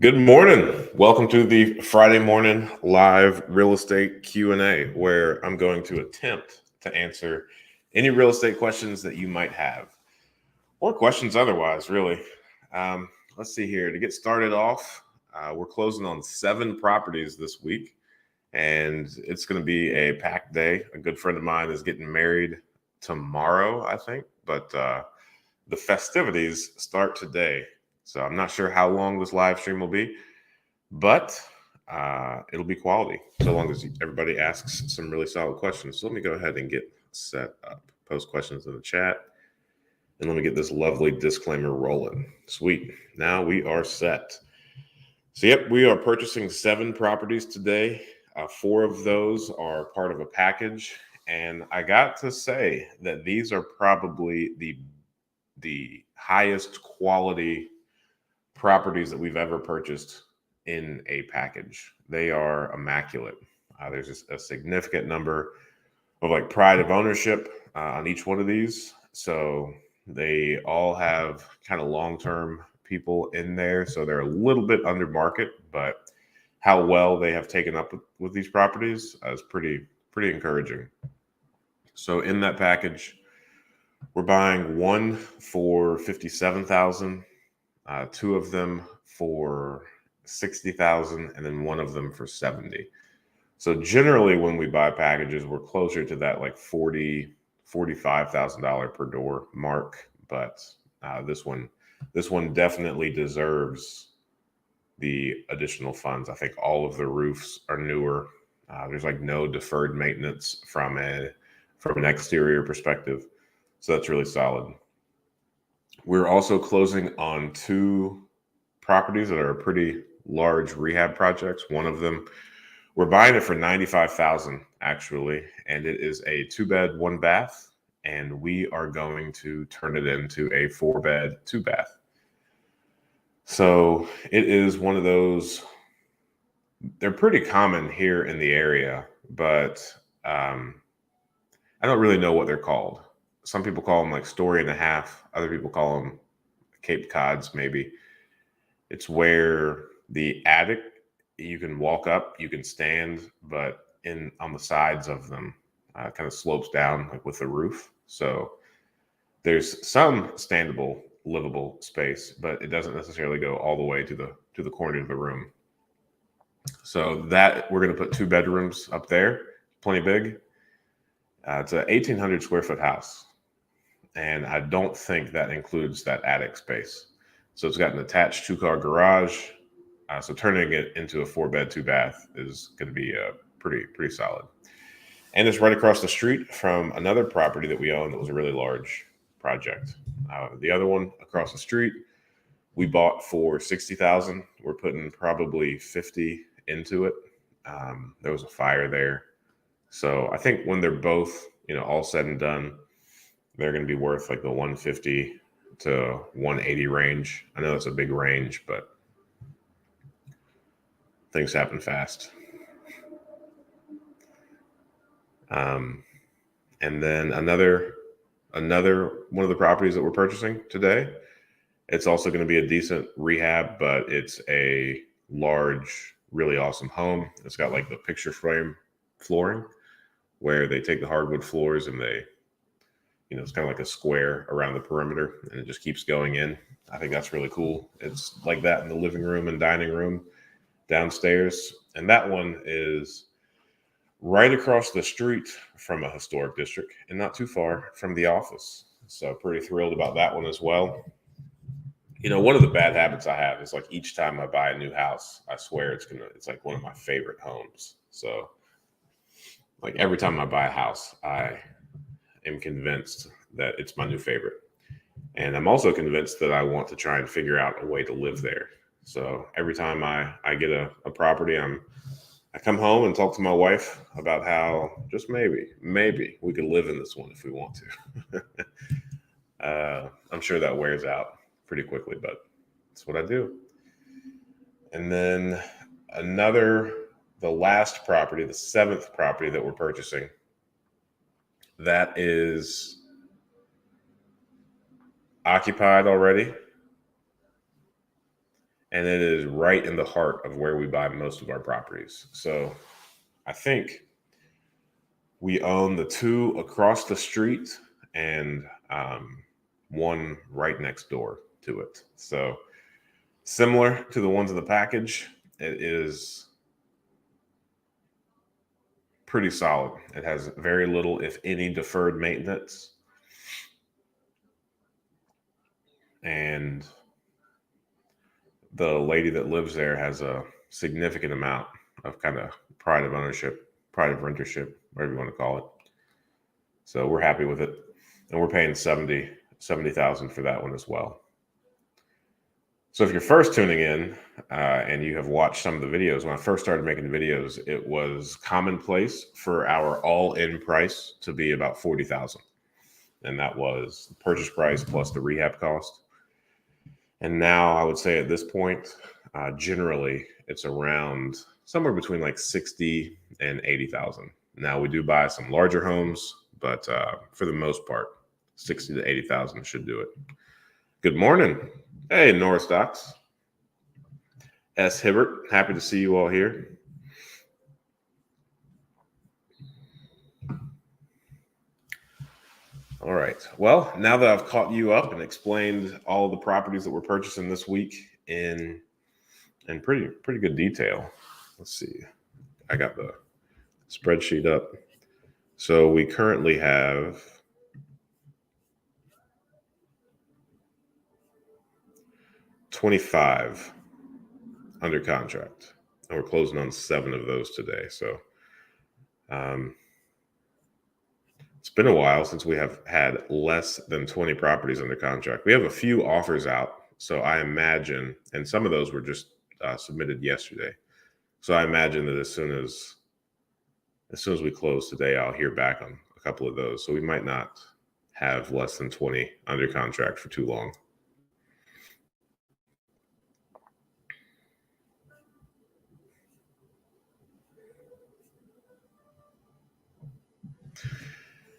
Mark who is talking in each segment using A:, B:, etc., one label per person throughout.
A: Good morning. Welcome to the Friday morning live real estate Q&A, where I'm going to attempt to answer any real estate questions that you might have, or questions otherwise, really. Let's see here. To get started off, we're closing on 7 properties this week, and it's going to be a packed day. A good friend of mine is getting married tomorrow, I think, but the festivities start today. So I'm not sure how long this live stream will be, but it'll be quality so long as everybody asks some really solid questions. So let me go ahead and get set up. Post questions in the chat. And let me get this lovely disclaimer rolling. Sweet. Now we are set. So, yep, we are purchasing 7 properties today. 4 of those are part of a package. And I got to say that these are probably the highest quality properties that we've ever purchased in a package. They are immaculate. There's just a significant number of like pride of ownership on each one of these. So they all have kind of long-term people in there. So they're a little bit under market, but how well they have taken up with these properties is pretty encouraging. So in that package, we're buying one for $57,000, 2 of them for $60,000, and then 1 of them for $70,000. So generally, when we buy packages, we're closer to that like $45,000 per door mark. But this one definitely deserves the additional funds. I think all of the roofs are newer. There's like no deferred maintenance from an exterior perspective. So that's really solid. We're also closing on 2 properties that are pretty large rehab projects. One of them, we're buying it for $95,000 actually, and it is a 2-bed, 1-bath, and we are going to turn it into a 4-bed, 2-bath. So it is one of those. They're pretty common here in the area, but I don't really know what they're called. Some people call them like story and a half. Other people call them Cape Cods, maybe. It's where the attic, you can walk up, you can stand, but on the sides of them, kind of slopes down like with the roof. So there's some standable, livable space, but it doesn't necessarily go all the way to the corner of the room. So that we're going to put 2 bedrooms up there, plenty big. It's a 1,800 square foot house, and I don't think that includes that attic space. So it's got an attached 2-car garage. So turning it into a 4-bed, 2-bath is going to be pretty solid. And it's right across the street from another property that we own that was a really large project. The other one across the street, we bought for $60,000. We're putting probably $50,000 into it. There was a fire there. So I think when they're both, all said and done, they're going to be worth like the $150,000 to $180,000 range. I know it's a big range, but things happen fast. And then another one of the properties that we're purchasing today, it's also going to be a decent rehab, but it's a large, really awesome home. It's got like the picture frame flooring where they take the hardwood floors and they, it's kind of like a square around the perimeter and it just keeps going in. I think that's really cool. It's like that in the living room and dining room downstairs. And that one is right across the street from a historic district and not too far from the office. So pretty thrilled about that one as well. One of the bad habits I have is like each time I buy a new house, I swear it's like one of my favorite homes. So like every time I buy a house, I am convinced that it's my new favorite. And I'm also convinced that I want to try and figure out a way to live there. So every time I get a property, I come home and talk to my wife about how just maybe we could live in this one if we want to. I'm sure that wears out pretty quickly, but that's what I do. And then the last property, the 7th property that we're purchasing, that is occupied already. and it is right in the heart of where we buy most of our properties. So I think we own the 2 across the street and one right next door to it. So similar to the ones in the package, it is pretty solid. It has very little, if any, deferred maintenance. And the lady that lives there has a significant amount of kind of pride of ownership, pride of rentership, whatever you want to call it. So we're happy with it. And we're paying $70,000 for that one as well. So if you're first tuning in and you have watched some of the videos, when I first started making videos, it was commonplace for our all-in price to be about $40,000. And that was the purchase price plus the rehab cost. And now I would say at this point, generally it's around somewhere between like 60 and 80,000. Now we do buy some larger homes, but for the most part, 60 to 80,000 should do it. Good morning. Hey, Norris Stocks. S. Hibbert, happy to see you all here. All right. Well, now that I've caught you up and explained all the properties that we're purchasing this week in pretty good detail. Let's see. I got the spreadsheet up. So we currently have 25 under contract, and we're closing on 7 of those today. So it's been a while since we have had less than 20 properties under contract. We have a few offers out, so I imagine, and some of those were just submitted yesterday. So I imagine that as soon as we close today, I'll hear back on a couple of those. So we might not have less than 20 under contract for too long.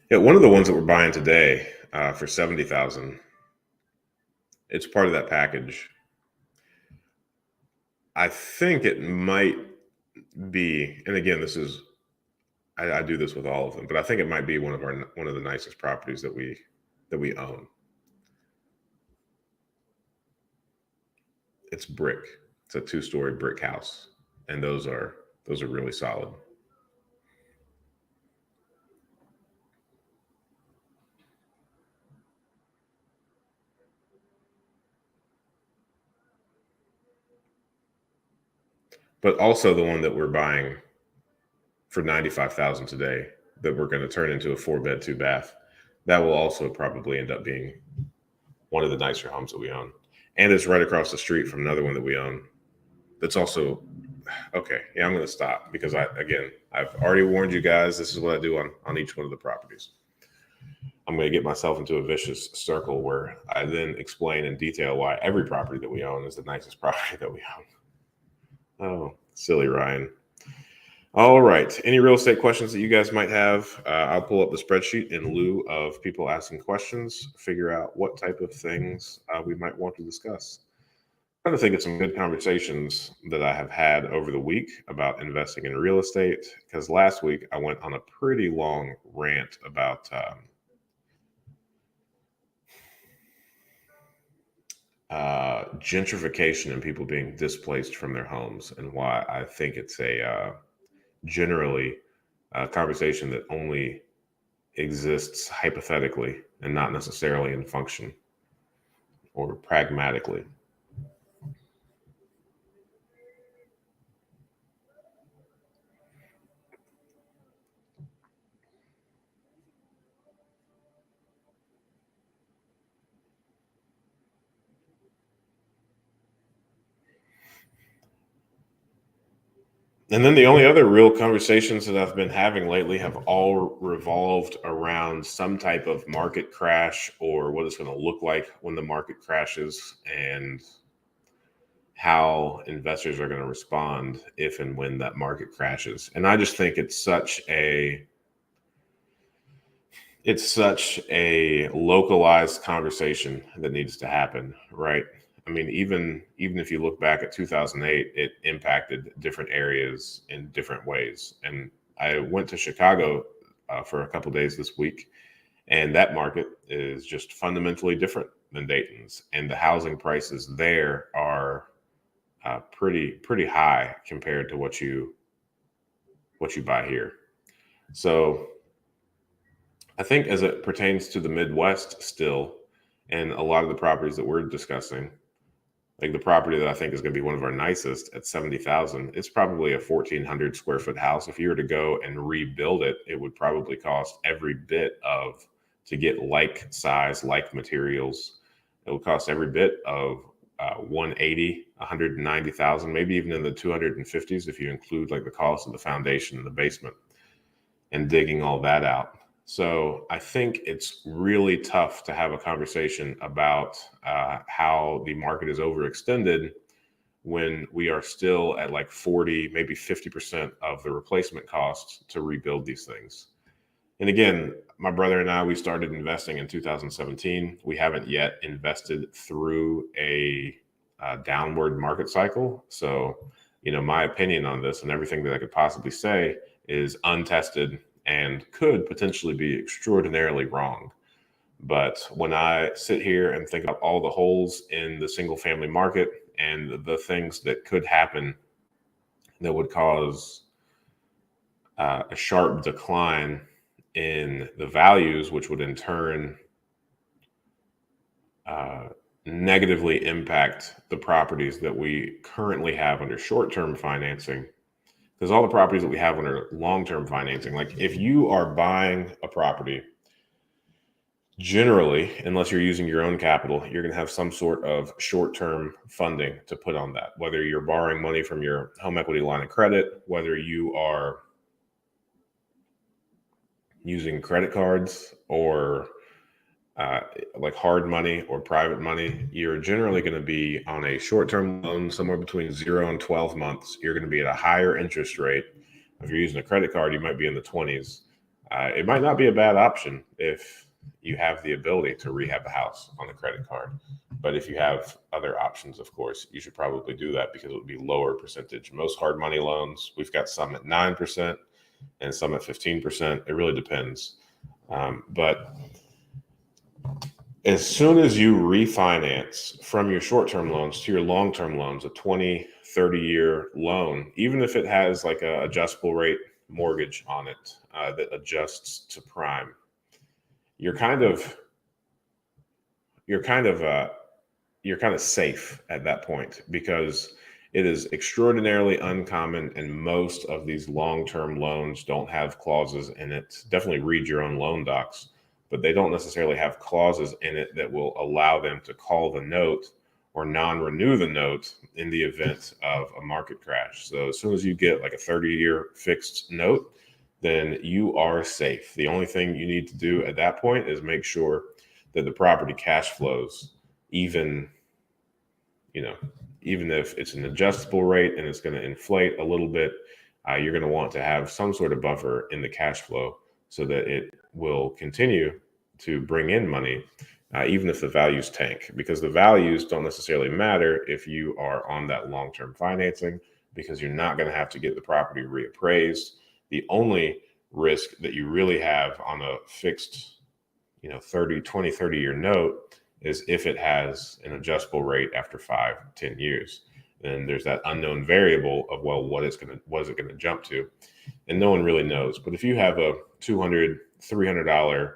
A: Yeah, one of the ones that we're buying today for $70,000, it's part of that package. I think it might be, and again, this is, I do this with all of them, but I think it might be one of the nicest properties that we own. It's brick. It's a 2-story brick house, and those are really solid. But also the one that we're buying for $95,000 today, that we're going to turn into a 4-bed, 2-bath, that will also probably end up being one of the nicer homes that we own. And it's right across the street from another one that we own. That's also okay. Yeah, I'm going to stop because I've already warned you guys. This is what I do on each one of the properties. I'm going to get myself into a vicious circle where I then explain in detail why every property that we own is the nicest property that we own. Oh, silly Ryan. All right. Any real estate questions that you guys might have? I'll pull up the spreadsheet in lieu of people asking questions, figure out what type of things we might want to discuss. I'm trying to think of some good conversations that I have had over the week about investing in real estate, because last week I went on a pretty long rant about gentrification and people being displaced from their homes, and why I think it's generally a conversation that only exists hypothetically and not necessarily in function or pragmatically. And then the only other real conversations that I've been having lately have all revolved around some type of market crash, or what it's going to look like when the market crashes, and how investors are going to respond if and when that market crashes. And I just think it's such a localized conversation that needs to happen, right? I mean, even if you look back at 2008, it impacted different areas in different ways. And I went to Chicago for a couple days this week, and that market is just fundamentally different than Dayton's, and the housing prices there are pretty high compared to what you buy here. So I think as it pertains to the Midwest still, and a lot of the properties that we're discussing, like the property that I think is going to be one of our nicest at 70,000, it's probably a 1,400 square foot house. If you were to go and rebuild it, it would probably cost every bit of, to get like size, like materials, it would cost every bit of 180, 190,000, maybe even in the 250s if you include like the cost of the foundation and the basement and digging all that out. So I think it's really tough to have a conversation about how the market is overextended when we are still at like 40, maybe 50% of the replacement costs to rebuild these things. And again, my brother and I, we started investing in 2017. We haven't yet invested through a downward market cycle. So, my opinion on this and everything that I could possibly say is untested and could potentially be extraordinarily wrong. But when I sit here and think about all the holes in the single family market and the things that could happen that would cause a sharp decline in the values, which would in turn negatively impact the properties that we currently have under short-term financing. Because all the properties that we have under long-term financing, like if you are buying a property, generally, unless you're using your own capital, you're going to have some sort of short-term funding to put on that, whether you're borrowing money from your home equity line of credit, whether you are using credit cards or like hard money or private money, you're generally going to be on a short-term loan somewhere between 0 and 12 months. You're going to be at a higher interest rate. If you're using a credit card, you might be in the 20s. It might not be a bad option if you have the ability to rehab a house on a credit card. But if you have other options, of course, you should probably do that because it would be lower percentage. Most hard money loans, we've got some at 9% and some at 15%. It really depends. But as soon as you refinance from your short-term loans to your long-term loans, a 20, 30-year loan, even if it has like a adjustable rate mortgage on it that adjusts to prime, you're kind of safe at that point because it is extraordinarily uncommon, and most of these long-term loans don't have clauses in it. Definitely read your own loan docs, but they don't necessarily have clauses in it that will allow them to call the note or non-renew the note in the event of a market crash. So as soon as you get like a 30-year fixed note, then you are safe. The only thing you need to do at that point is make sure that the property cash flows, even if it's an adjustable rate and it's going to inflate a little bit, you're going to want to have some sort of buffer in the cash flow so that it will continue to bring in money, even if the values tank, because the values don't necessarily matter if you are on that long-term financing, because you're not going to have to get the property reappraised. The only risk that you really have on a fixed 30-year note is if it has an adjustable rate after 5-10 years. And there's that unknown variable of, well, what is it going to jump to? And no one really knows. But if you have a $200, $300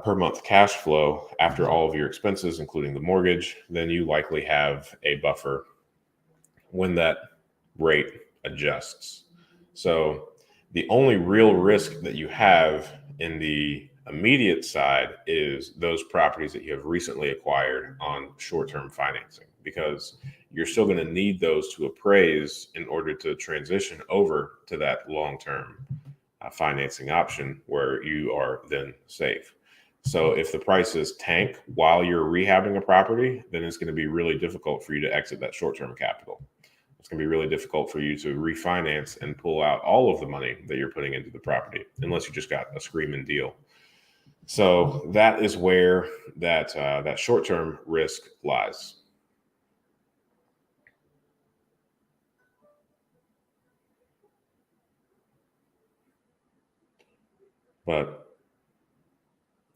A: per month cash flow after all of your expenses, including the mortgage, then you likely have a buffer when that rate adjusts. So the only real risk that you have in the immediate side is those properties that you have recently acquired on short-term financing, because you're still going to need those to appraise in order to transition over to that long-term financing option where you are then safe. So if the prices tank while you're rehabbing a property, then it's going to be really difficult for you to exit that short-term capital. It's going to be really difficult for you to refinance and pull out all of the money that you're putting into the property, unless you just got a screaming deal. So that is where that short-term risk lies. But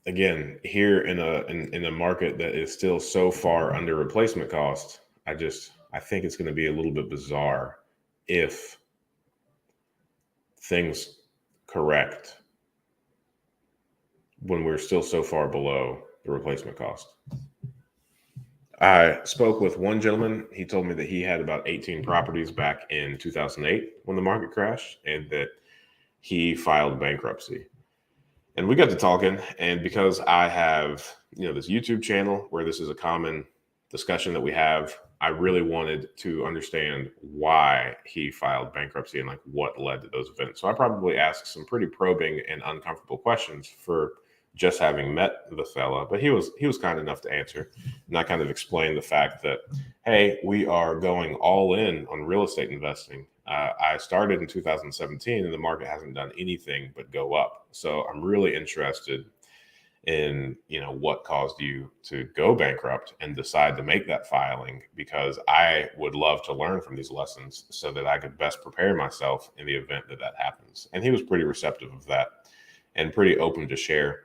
A: again, here in a market that is still so far under replacement cost, I think it's going to be a little bit bizarre if things correct when we're still so far below the replacement cost. I spoke with one gentleman. He told me that he had about 18 properties back in 2008 when the market crashed, and that he filed bankruptcy. And we got to talking, and because I have, this YouTube channel where this is a common discussion that we have, I really wanted to understand why he filed bankruptcy and like what led to those events. So I probably asked some pretty probing and uncomfortable questions for just having met the fella, but he was kind enough to answer. And I kind of explained the fact that, hey, we are going all in on real estate investing. I started in 2017 and the market hasn't done anything but go up. So I'm really interested in, what caused you to go bankrupt and decide to make that filing, because I would love to learn from these lessons so that I could best prepare myself in the event that happens. And he was pretty receptive of that and pretty open to share.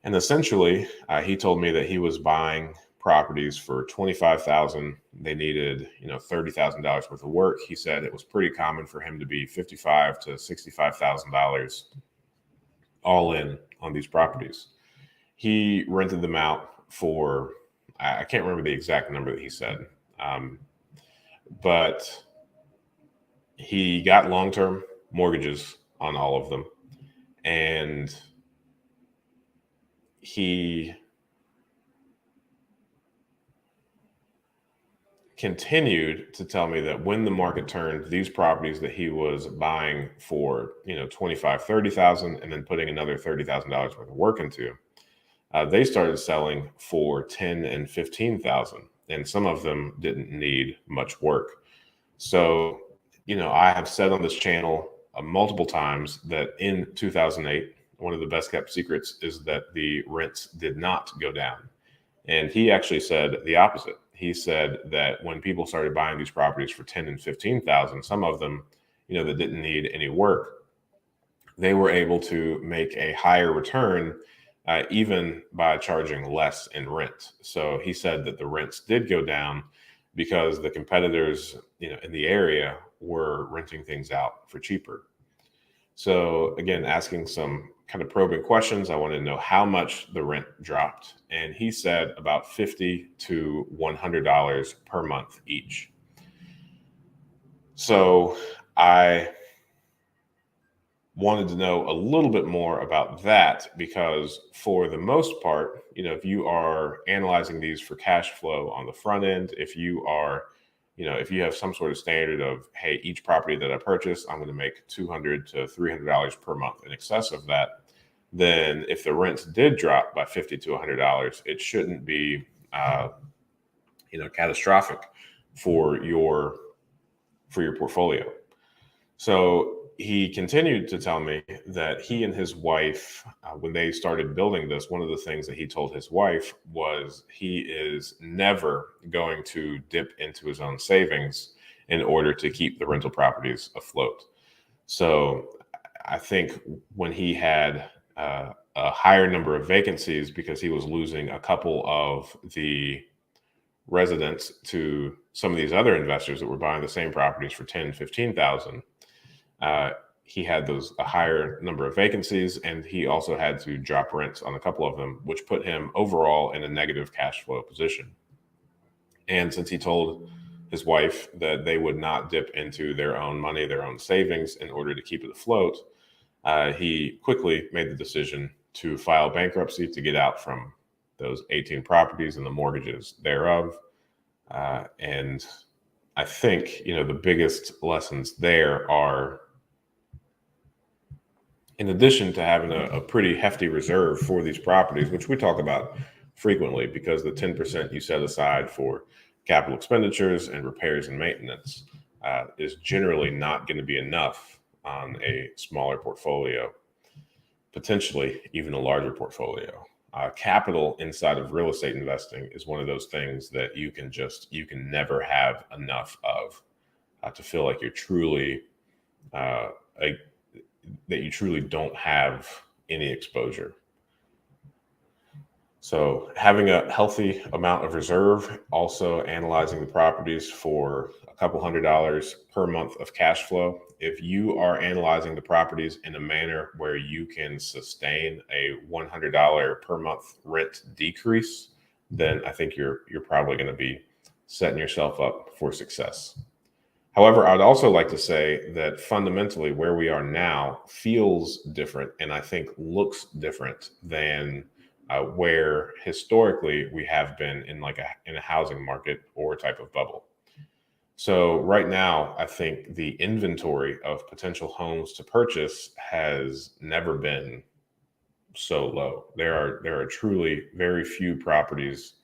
A: And essentially, he told me that he was buying properties for $25,000. They needed, $30,000 worth of work. He said it was pretty common for him to be $55,000 to $65,000 all in on these properties. He rented them out for, I can't remember the exact number that he said, but he got long-term mortgages on all of them. And he continued to tell me that when the market turned, these properties that he was buying for, $25,000, $30,000, and then putting another $30,000 worth of work into, they started selling for $10,000 and $15,000, and some of them didn't need much work. So, I have said on this channel multiple times that in 2008, one of the best kept secrets is that the rents did not go down. And he actually said the opposite. He said that when people started buying these properties for $10,000 and $15,000, some of them, that didn't need any work, they were able to make a higher return, even by charging less in rent. So he said that the rents did go down because the competitors, in the area were renting things out for cheaper. So again, asking some kind of probing questions, I wanted to know how much the rent dropped. And he said about $50 to $100 per month each. So I wanted to know a little bit more about that, because for the most part, if you are analyzing these for cash flow on the front end, if you are, if you have some sort of standard of, hey, each property that I purchase, I'm going to make $200 to $300 per month. In excess of that, then if the rents did drop by $50 to $100, it shouldn't be, catastrophic for your portfolio. So he continued to tell me that he and his wife, when they started building this, one of the things that he told his wife was he is never going to dip into his own savings in order to keep the rental properties afloat. So I think when he had a higher number of vacancies because he was losing a couple of the residents to some of these other investors that were buying the same properties for $10,000, $15,000, he had a higher number of vacancies, and he also had to drop rents on a couple of them, which put him overall in a negative cash flow position. And since he told his wife that they would not dip into their own money, their own savings, in order to keep it afloat, he quickly made the decision to file bankruptcy to get out from those 18 properties and the mortgages thereof. And I think, the biggest lessons there are, in addition to having a pretty hefty reserve for these properties, which we talk about frequently, because the 10% you set aside for capital expenditures and repairs and maintenance is generally not going to be enough on a smaller portfolio, potentially even a larger portfolio. Capital inside of real estate investing is one of those things that you can never have enough of to feel like you're truly that you truly don't have any exposure. So having a healthy amount of reserve, also analyzing the properties for a couple $100s per month of cash flow. If you are analyzing the properties in a manner where you can sustain a $100 per month rent decrease, then I think you're probably going to be setting yourself up for success. However, I'd also like to say that fundamentally where we are now feels different and I think looks different than where historically we have been in in a housing market or type of bubble. So right now, I think the inventory of potential homes to purchase has never been so low. There are truly very few properties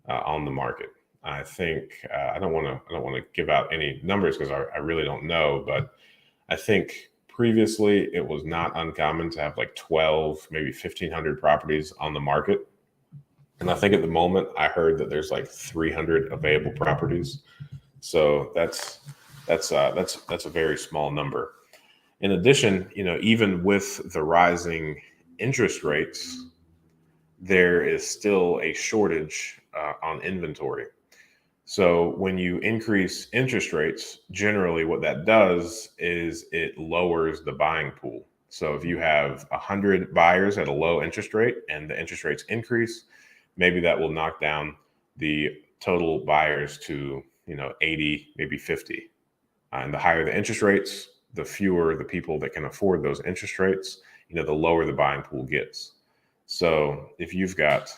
A: on the market. I think I don't want to give out any numbers because I really don't know, but I think previously it was not uncommon to have like 12, maybe 1,500 properties on the market. And I think at the moment I heard that there's like 300 available properties. So that's a very small number. In addition, even with the rising interest rates, there is still a shortage on inventory. So when you increase interest rates, generally what that does is it lowers the buying pool. So if you have 100 buyers at a low interest rate and the interest rates increase, maybe that will knock down the total buyers to 80, maybe 50. And the higher the interest rates, the fewer the people that can afford those interest rates, the lower the buying pool gets. So if you've got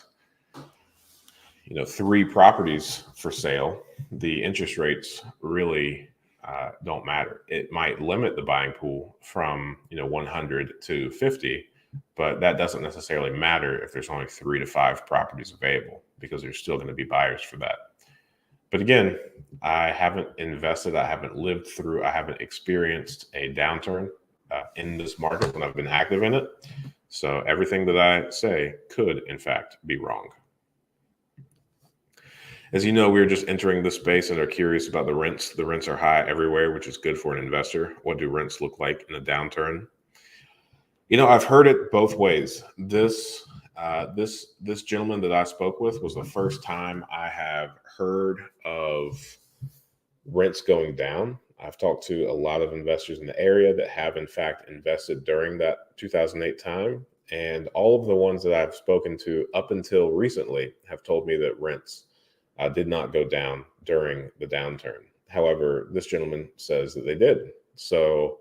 A: 3 properties for sale, the interest rates really don't matter. It might limit the buying pool from 100 to 50, but that doesn't necessarily matter if there's only 3 to 5 properties available because there's still going to be buyers for that. But again, I haven't invested, I haven't experienced a downturn in this market when I've been active in it. So everything that I say could, in fact, be wrong. As you know, we're just entering this space and are curious about the rents. The rents are high everywhere, which is good for an investor. What do rents look like in a downturn? I've heard it both ways. This gentleman that I spoke with was the first time I have heard of rents going down. I've talked to a lot of investors in the area that have in fact invested during that 2008 time. And all of the ones that I've spoken to up until recently have told me that rents did not go down during the downturn. However, this gentleman says that they did. So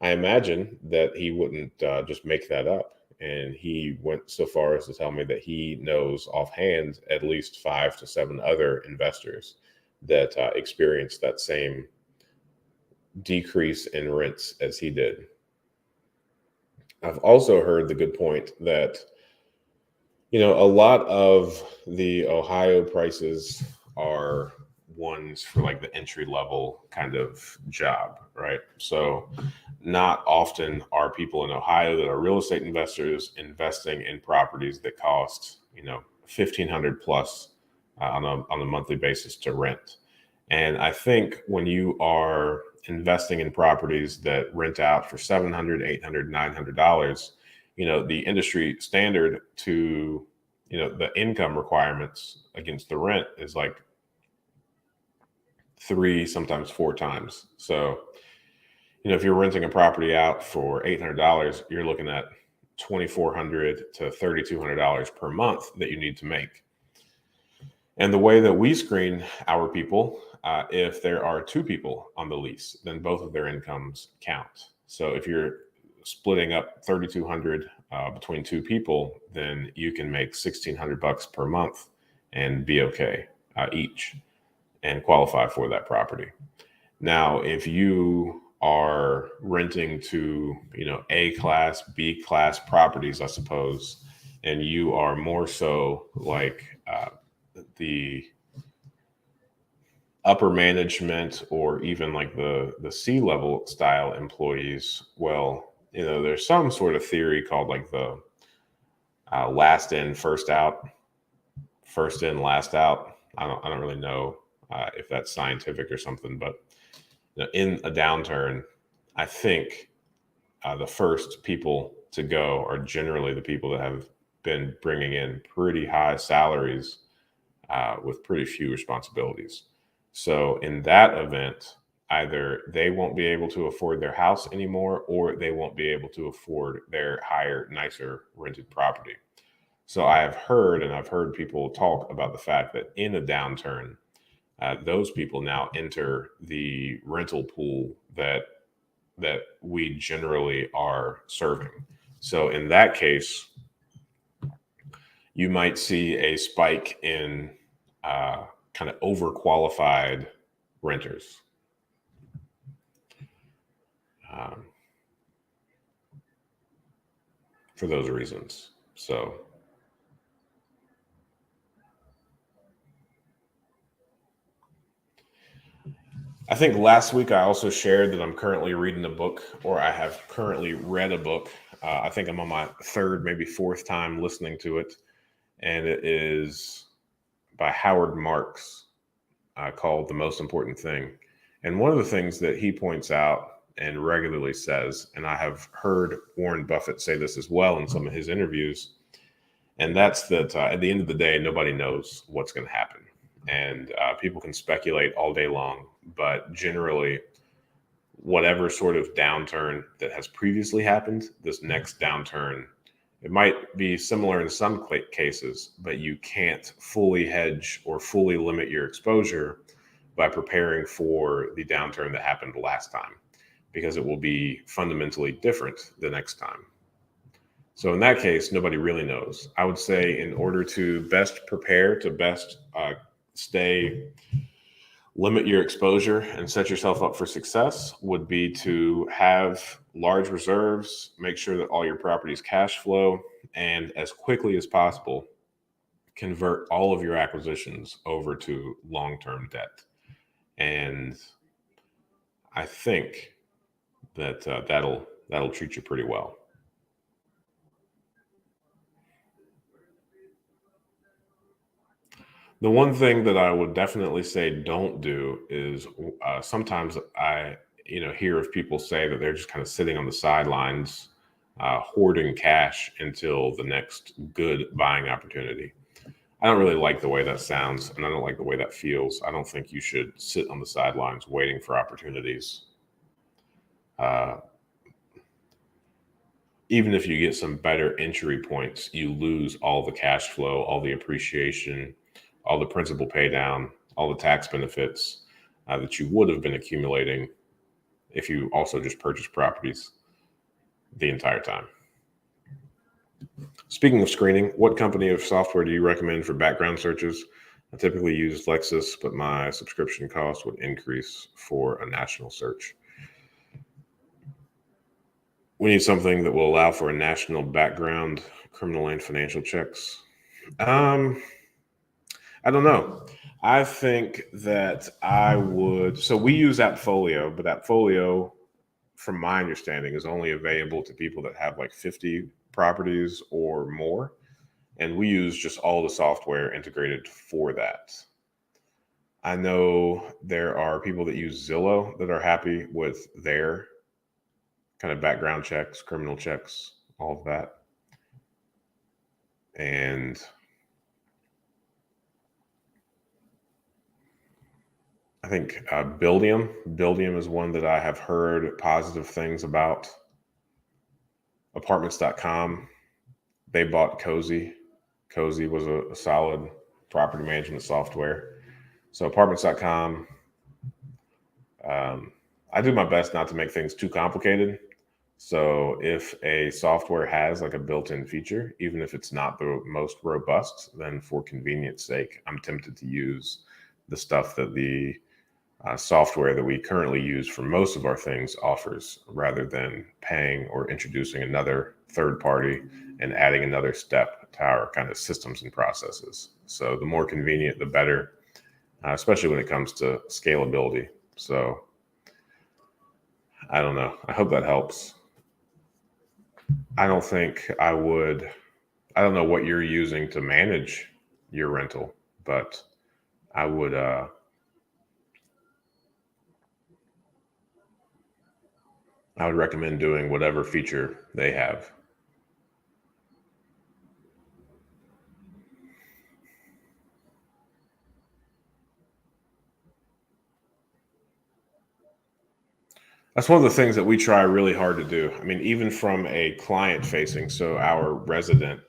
A: I imagine that he wouldn't just make that up. And he went so far as to tell me that he knows offhand at least 5 to 7 other investors that experienced that same decrease in rents as he did. I've also heard the good point that, a lot of the Ohio prices are ones for like the entry level kind of job, right? So not often are people in Ohio that are real estate investors investing in properties that cost, $1,500 plus on a monthly basis to rent. And I think when you are investing in properties that rent out for $700, $800, $900, the industry standard to, the income requirements against the rent is like 3, sometimes 4 times. So, if you're renting a property out for $800, you're looking at $2,400 to $3,200 per month that you need to make. And the way that we screen our people, if there are 2 people on the lease, then both of their incomes count. So if you're splitting up $3,200 between 2 people, then you can make $1,600 per month and be okay each and qualify for that property. Now, if you are renting to, A class, B class properties, I suppose, and you are more so like the upper management or even like the C-level style employees, well, there's some sort of theory called like the last in, first out, first in, last out. I don't really know if that's scientific or something, but in a downturn, I think the first people to go are generally the people that have been bringing in pretty high salaries with pretty few responsibilities. So in that event, either they won't be able to afford their house anymore, or they won't be able to afford their higher, nicer rented property. So I have heard, and I've heard people talk about the fact that in a downturn, those people now enter the rental pool that we generally are serving. So in that case, you might see a spike in kind of overqualified renters. For those reasons. So I think last week I also shared that I'm currently reading a book, or I have currently read a book. I think I'm on my third, maybe fourth time listening to it. And it is by Howard Marks, called The Most Important Thing. And one of the things that he points out and regularly says, and I have heard Warren Buffett say this as well in some of his interviews, and that's that at the end of the day, nobody knows what's going to happen. And people can speculate all day long, but generally, whatever sort of downturn that has previously happened, this next downturn, it might be similar in some cases, but you can't fully hedge or fully limit your exposure by preparing for the downturn that happened last time, because it will be fundamentally different the next time. So in that case, nobody really knows. I would say in order to best prepare, to best limit your exposure and set yourself up for success, would be to have large reserves, make sure that all your properties cash flow, and as quickly as possible, convert all of your acquisitions over to long-term debt. And I think that that'll treat you pretty well. The one thing that I would definitely say don't do is sometimes I hear of people say that they're just kind of sitting on the sidelines, hoarding cash until the next good buying opportunity. I don't really like the way that sounds, and I don't like the way that feels. I don't think you should sit on the sidelines waiting for opportunities. Uh, Even if you get some better entry points, you lose all the cash flow, all the appreciation, all the principal pay down, all the tax benefits that you would have been accumulating if you also just purchased properties the entire time. Speaking of screening, what company of software do you recommend for background searches? I typically use Lexis, but my subscription cost would increase for a national search. We need something that will allow for a national background, criminal and financial checks. I don't know. I think that I would. So we use Appfolio, but Appfolio, from my understanding, is only available to people that have like 50 properties or more. And we use just all the software integrated for that. I know there are people that use Zillow that are happy with their kind of background checks, criminal checks, all of that. And I think Buildium is one that I have heard positive things about. Apartments.com, they bought Cozy. Cozy was a solid property management software. So Apartments.com, I do my best not to make things too complicated. So if a software has like a built-in feature, even if it's not the most robust, then for convenience sake, I'm tempted to use the stuff that the software that we currently use for most of our things offers, rather than paying or introducing another third party and adding another step to our kind of systems and processes. So the more convenient, the better, especially when it comes to scalability. So I don't know. I hope that helps. I don't think I would. I don't know what you're using to manage your rental, but I would recommend doing whatever feature they have. That's one of the things that we try really hard to do. I mean, even from a client facing, so our resident,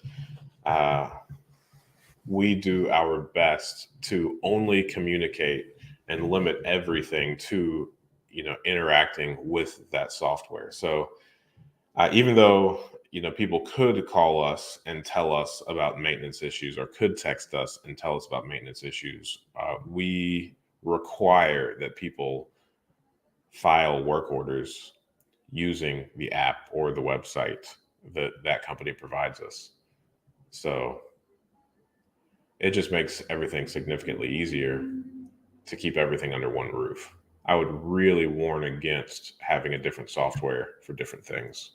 A: uh, we do our best to only communicate and limit everything to, interacting with that software. So even though, people could call us and tell us about maintenance issues or could text us and tell us about maintenance issues, we require that people file work orders using the app or the website that that company provides us. So it just makes everything significantly easier to keep everything under one roof. I would really warn against having a different software for different things.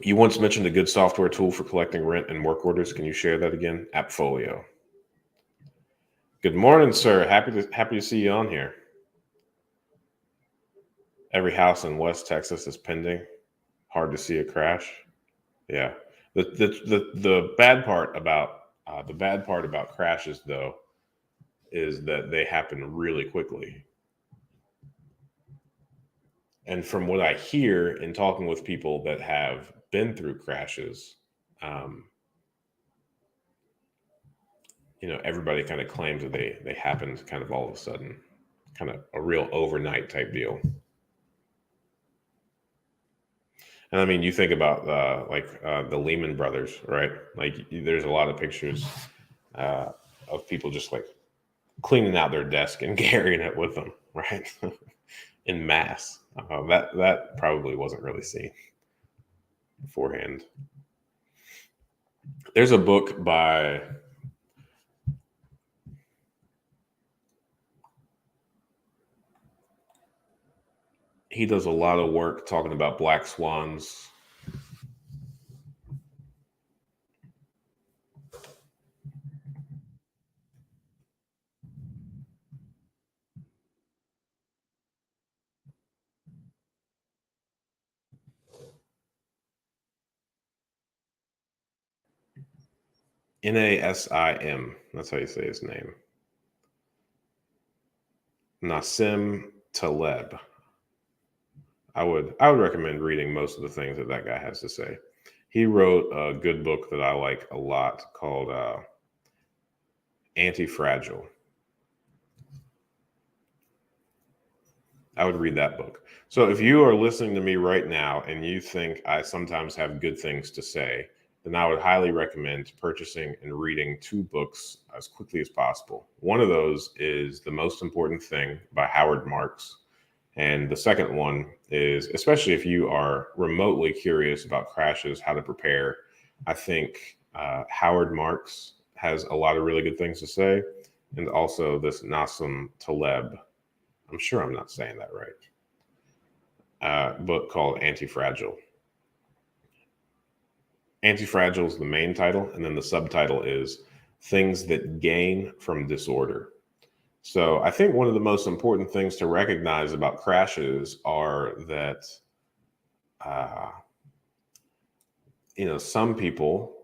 A: You once mentioned a good software tool for collecting rent and work orders. Can you share that again? Appfolio. Good morning, sir. Happy to see you on here. Every house in West Texas is pending. Hard to see a crash. Yeah. The bad part about crashes, though, is that they happen really quickly. And from what I hear in talking with people that have been through crashes, everybody kind of claims that they happened kind of all of a sudden, kind of a real overnight type deal. And I mean, you think about the Lehman Brothers, right? Like, there's a lot of pictures of people just like cleaning out their desk and carrying it with them, right? In mass. That probably wasn't really seen beforehand. There's a book by he does a lot of work talking about black swans. Nasim. That's how you say his name. Nassim Taleb. I would recommend reading most of the things that guy has to say. He wrote a good book that I like a lot called Anti-Fragile. I would read that book. So if you are listening to me right now and you think I sometimes have good things to say, then I would highly recommend purchasing and reading 2 books as quickly as possible. One of those is The Most Important Thing by Howard Marks. And the second one is, especially if you are remotely curious about crashes, how to prepare, I think Howard Marks has a lot of really good things to say. And also this Nassim Taleb, I'm sure I'm not saying that right, book called Anti-Fragile. Anti-Fragile is the main title, and then the subtitle is Things That Gain from Disorder. So I think one of the most important things to recognize about crashes are that, some people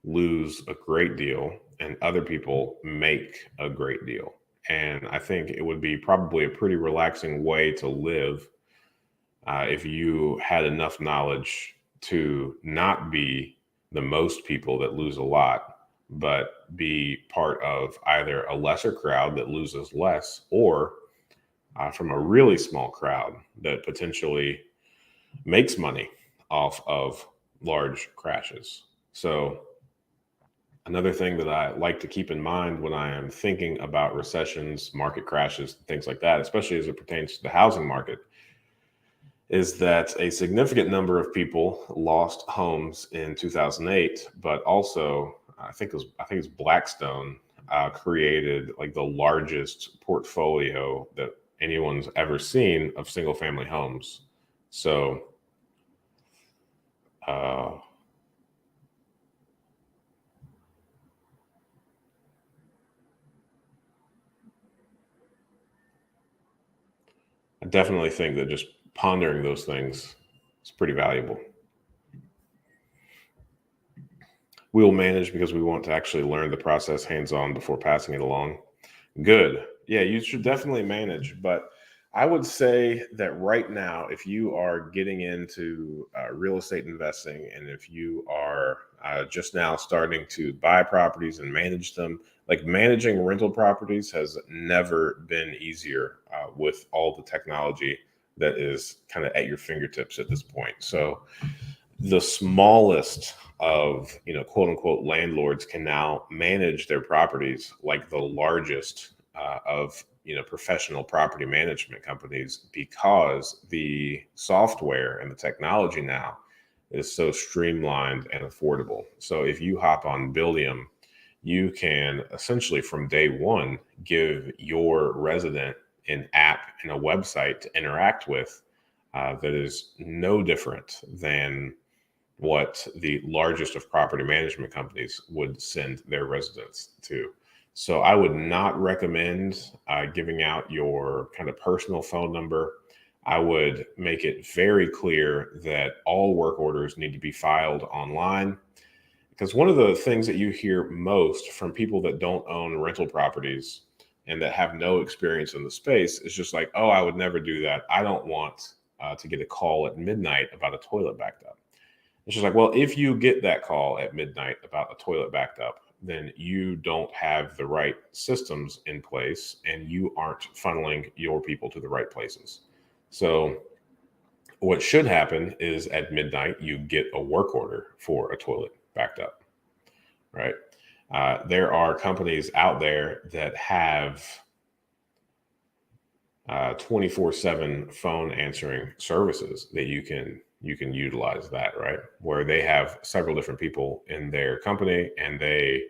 A: lose a great deal and other people make a great deal. And I think it would be probably a pretty relaxing way to live if you had enough knowledge to not be the most people that lose a lot, but be part of either a lesser crowd that loses less or from a really small crowd that potentially makes money off of large crashes. So another thing that I like to keep in mind when I am thinking about recessions, market crashes, things like that, especially as it pertains to the housing market, is that a significant number of people lost homes in 2008, but also I think it's Blackstone created like the largest portfolio that anyone's ever seen of single family homes. So I definitely think that just pondering those things is pretty valuable. We will manage because we want to actually learn the process hands-on before passing it along. Good. Yeah, you should definitely manage. But I would say that right now, if you are getting into real estate investing, and if you are just now starting to buy properties and manage them, like managing rental properties has never been easier with all the technology that is kind of at your fingertips at this point. So the smallest of, quote unquote landlords can now manage their properties like the largest of, professional property management companies, because the software and the technology now is so streamlined and affordable. So if you hop on Buildium, you can essentially from day one give your resident an app and a website to interact with that is no different than what the largest of property management companies would send their residents to. So I would not recommend giving out your kind of personal phone number. I would make it very clear that all work orders need to be filed online, because one of the things that you hear most from people that don't own rental properties and that have no experience in the space is just like, oh, I would never do that. I don't want to get a call at midnight about a toilet backed up. It's just like, well, if you get that call at midnight about a toilet backed up, then you don't have the right systems in place and you aren't funneling your people to the right places. So what should happen is at midnight, you get a work order for a toilet backed up, right? There are companies out there that have 24/7 phone answering services that you can utilize that, right? Where they have several different people in their company and they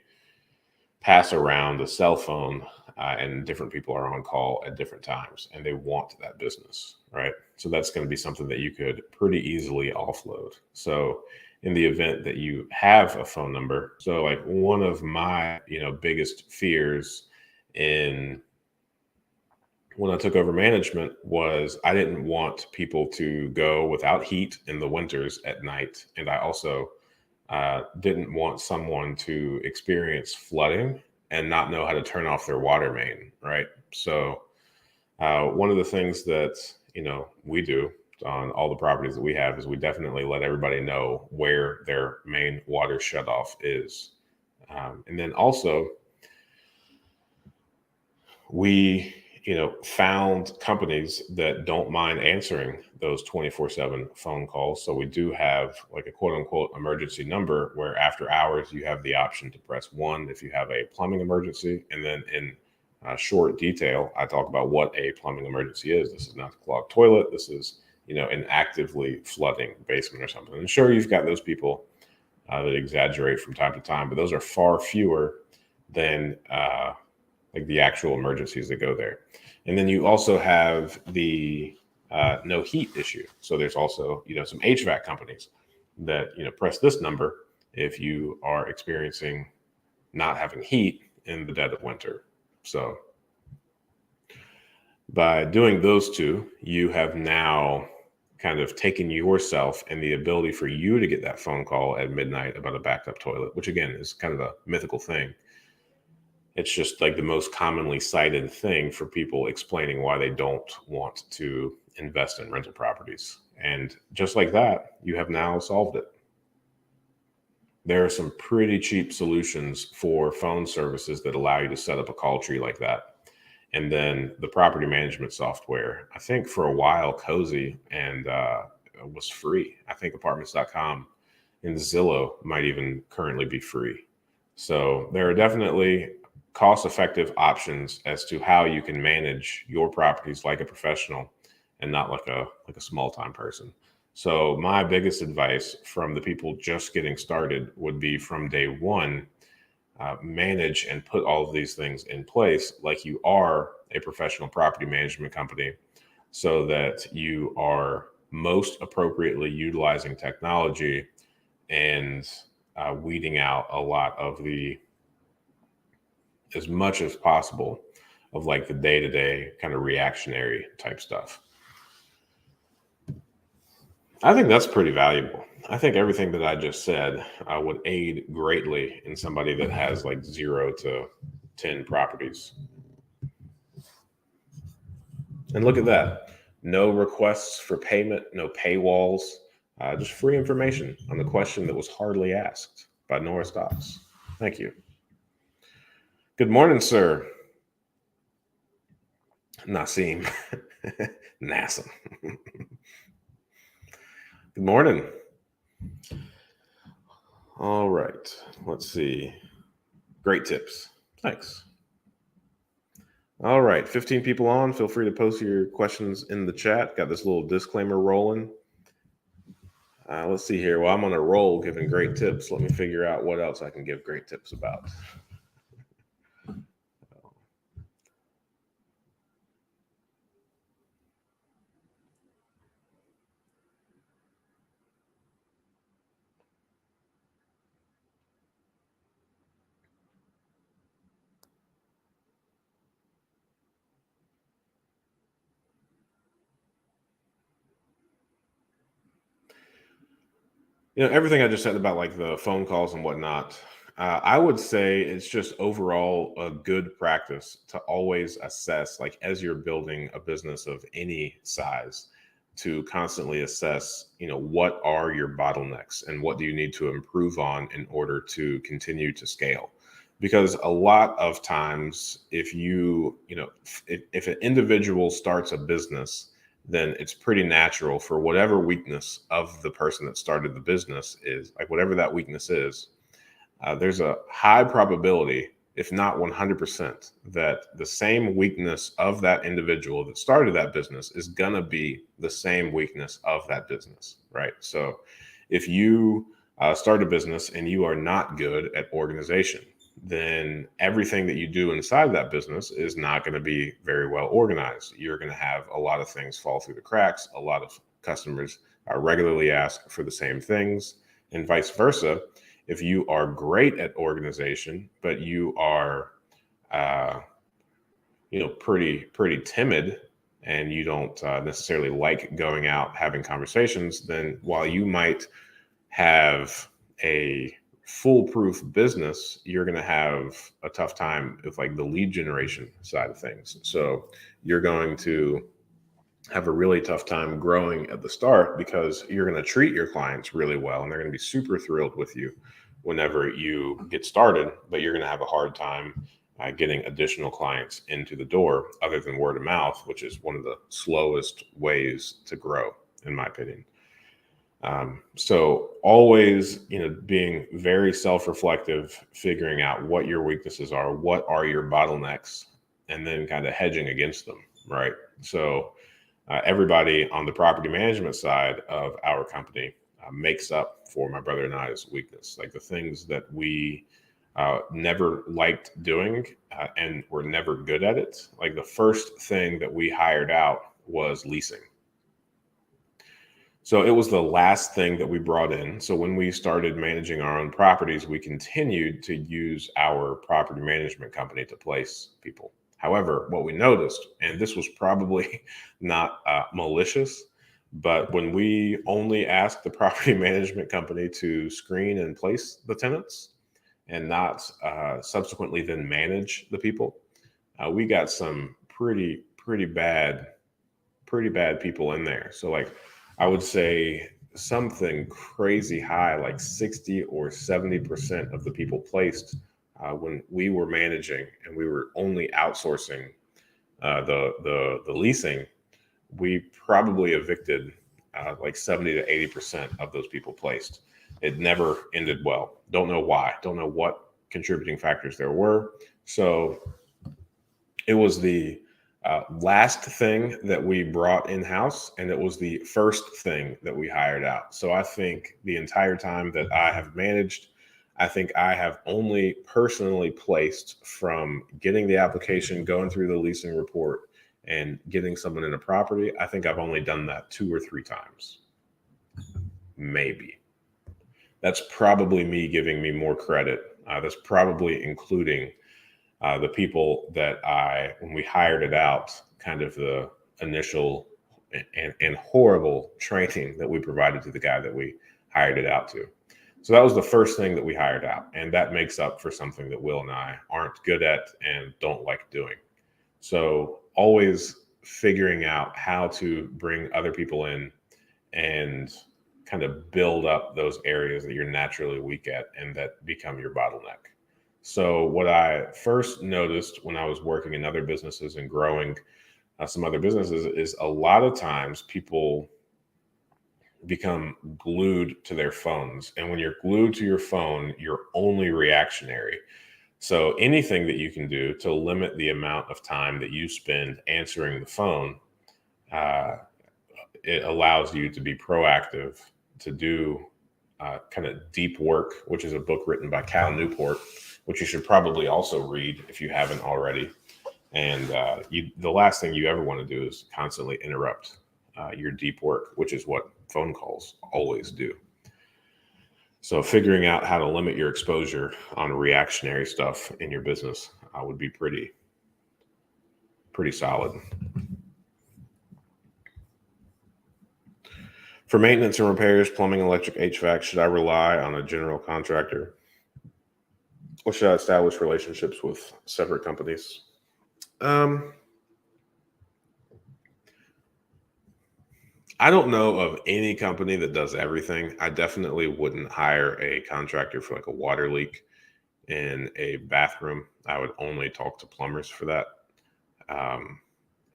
A: pass around the cell phone and different people are on call at different times and they want that business, right? So that's going to be something that you could pretty easily offload. So in the event that you have a phone number, so like one of my, biggest fears in when I took over management was I didn't want people to go without heat in the winters at night. And I also didn't want someone to experience flooding and not know how to turn off their water main, right? So one of the things that, we do on all the properties that we have is we definitely let everybody know where their main water shutoff is. And then also we found companies that don't mind answering those 24/7 phone calls. So we do have like a quote unquote emergency number where after hours you have the option to press 1 if you have a plumbing emergency. And then in short detail, I talk about what a plumbing emergency is. This is not a clogged toilet. This is, an actively flooding basement or something. And sure, you've got those people that exaggerate from time to time, but those are far fewer than like the actual emergencies that go there. And then you also have the no heat issue. So there's also, some HVAC companies that, press this number if you are experiencing not having heat in the dead of winter. So by doing those two, you have now kind of taken yourself and the ability for you to get that phone call at midnight about a backed up toilet, which again is kind of a mythical thing. It's just like the most commonly cited thing for people explaining why they don't want to invest in rental properties. And just like that, you have now solved it. There are some pretty cheap solutions for phone services that allow you to set up a call tree like that. And then the property management software, I think for a while, Cozy and was free. I think apartments.com and Zillow might even currently be free. So there are definitely cost-effective options as to how you can manage your properties like a professional and not like a small-time person. So my biggest advice from the people just getting started would be from day one, manage and put all of these things in place like you are a professional property management company, so that you are most appropriately utilizing technology and weeding out a lot of as much as possible of like the day-to-day kind of reactionary type stuff. I think that's pretty valuable. I think everything that I just said would aid greatly in somebody that has like 0 to 10 properties. And look at that. No requests for payment, no paywalls, just free information on the question that was hardly asked by Nora Stocks. Thank you. Good morning, sir. Nassim. Nassim. Good morning. All right. Let's see. Great tips. Thanks. All right. 15 people on. Feel free to post your questions in the chat. Got this little disclaimer rolling. Let's see here. Well, I'm on a roll giving great tips. Let me figure out what else I can give great tips about. Everything I just said about like the phone calls and whatnot, I would say it's just overall a good practice to always assess, like as you're building a business of any size, to constantly assess, what are your bottlenecks and what do you need to improve on in order to continue to scale. Because a lot of times, if an individual starts a business, then it's pretty natural for whatever weakness of the person that started the business is, like whatever that weakness is, there's a high probability, if not 100%, that the same weakness of that individual that started that business is going to be the same weakness of that business, right? So if you start a business and you are not good at organization, then everything that you do inside that business is not going to be very well organized. You're going to have a lot of things fall through the cracks. A lot of customers regularly ask for the same things, and vice versa. If you are great at organization, but you are, pretty timid, and you don't necessarily like going out having conversations, then while you might have a foolproof business, you're going to have a tough time with like the lead generation side of things. So you're going to have a really tough time growing at the start because you're going to treat your clients really well and they're going to be super thrilled with you whenever you get started, but you're going to have a hard time getting additional clients into the door other than word of mouth, which is one of the slowest ways to grow, in my opinion. So always, being very self-reflective, figuring out what your weaknesses are, what are your bottlenecks, and then kind of hedging against them, right? So everybody on the property management side of our company makes up for my brother and I's weakness, like the things that we never liked doing and were never good at it. Like the first thing that we hired out was leasing. So it was the last thing that we brought in. So when we started managing our own properties, we continued to use our property management company to place people. However, what we noticed, and this was probably not malicious, but when we only asked the property management company to screen and place the tenants and not subsequently then manage the people, we got some pretty bad people in there. So like I would say something crazy high, like 60 or 70% of the people placed when we were managing and we were only outsourcing the leasing, we probably evicted like 70 to 80% of those people placed. It never ended well. Don't know why. Don't know what contributing factors there were. So it was the last thing that we brought in-house, and it was the first thing that we hired out. So I think the entire time that I have managed, I think I have only personally placed from getting the application, going through the leasing report, and getting someone in a property. I think I've only done that 2 or 3 times. Maybe. That's probably me giving me more credit. That's probably including the people that when we hired it out, kind of the initial and horrible training that we provided to the guy that we hired it out to. So that was the first thing that we hired out. And that makes up for something that Will and I aren't good at and don't like doing. So always figuring out how to bring other people in and kind of build up those areas that you're naturally weak at and that become your bottleneck. So what I first noticed when I was working in other businesses and growing some other businesses is a lot of times people become glued to their phones. And when you're glued to your phone, you're only reactionary. So anything that you can do to limit the amount of time that you spend answering the phone, uh, it allows you to be proactive, to do kind of deep work, which is a book written by Cal Newport, which you should probably also read if you haven't already. And the last thing you ever want to do is constantly interrupt your deep work, which is what phone calls always do. So figuring out how to limit your exposure on reactionary stuff in your business would be pretty solid. For maintenance and repairs, plumbing, electric, HVAC, should I rely on a general contractor? Or should I establish relationships with separate companies? I don't know of any company that does everything. I definitely wouldn't hire a contractor for like a water leak in a bathroom. I would only talk to plumbers for that.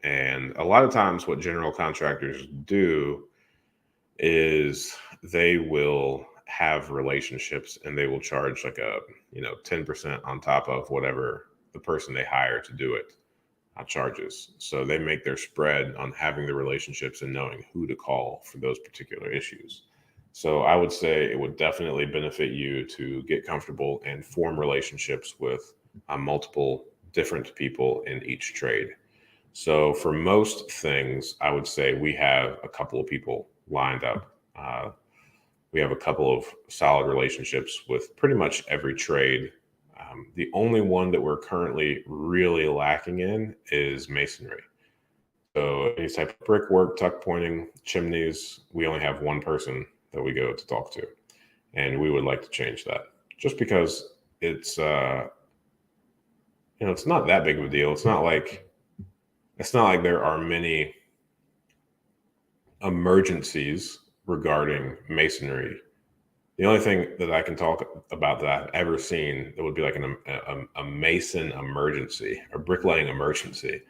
A: And a lot of times what general contractors do is they will have relationships and they will charge like a 10% on top of whatever the person they hire to do it charges. So they make their spread on having the relationships and knowing who to call for those particular issues. So I would say it would definitely benefit you to get comfortable and form relationships with multiple different people in each trade. So for most things, I would say we have a couple of people lined up. We have a couple of solid relationships with pretty much every trade. The only one that we're currently really lacking in is masonry. So any type of brickwork, tuck pointing, chimneys, we only have one person that we go to talk to. And we would like to change that just because it's, it's not that big of a deal. It's not like there are many emergencies regarding masonry. The only thing that I can talk about that I've ever seen that would be like a mason emergency or bricklaying emergency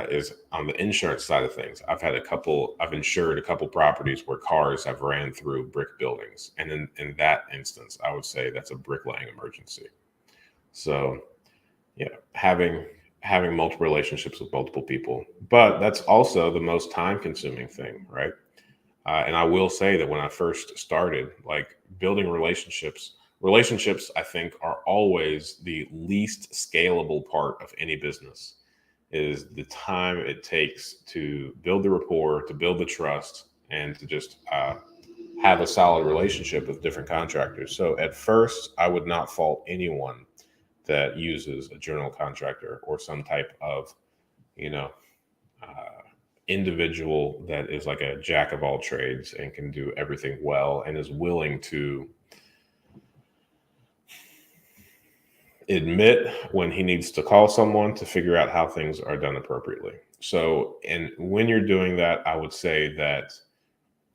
A: is on the insurance side of things. I've insured a couple properties where cars have ran through brick buildings. And in that instance, I would say that's a bricklaying emergency. So yeah, having multiple relationships with multiple people, but that's also the most time consuming thing, right? And I will say that when I first started, like building relationships, I think are always the least scalable part of any business is the time it takes to build the rapport, to build the trust, and to just have a solid relationship with different contractors. So at first, I would not fault anyone that uses a general contractor or some type of, individual that is like a jack of all trades and can do everything well and is willing to admit when he needs to call someone to figure out how things are done appropriately. So, and when you're doing that, I would say that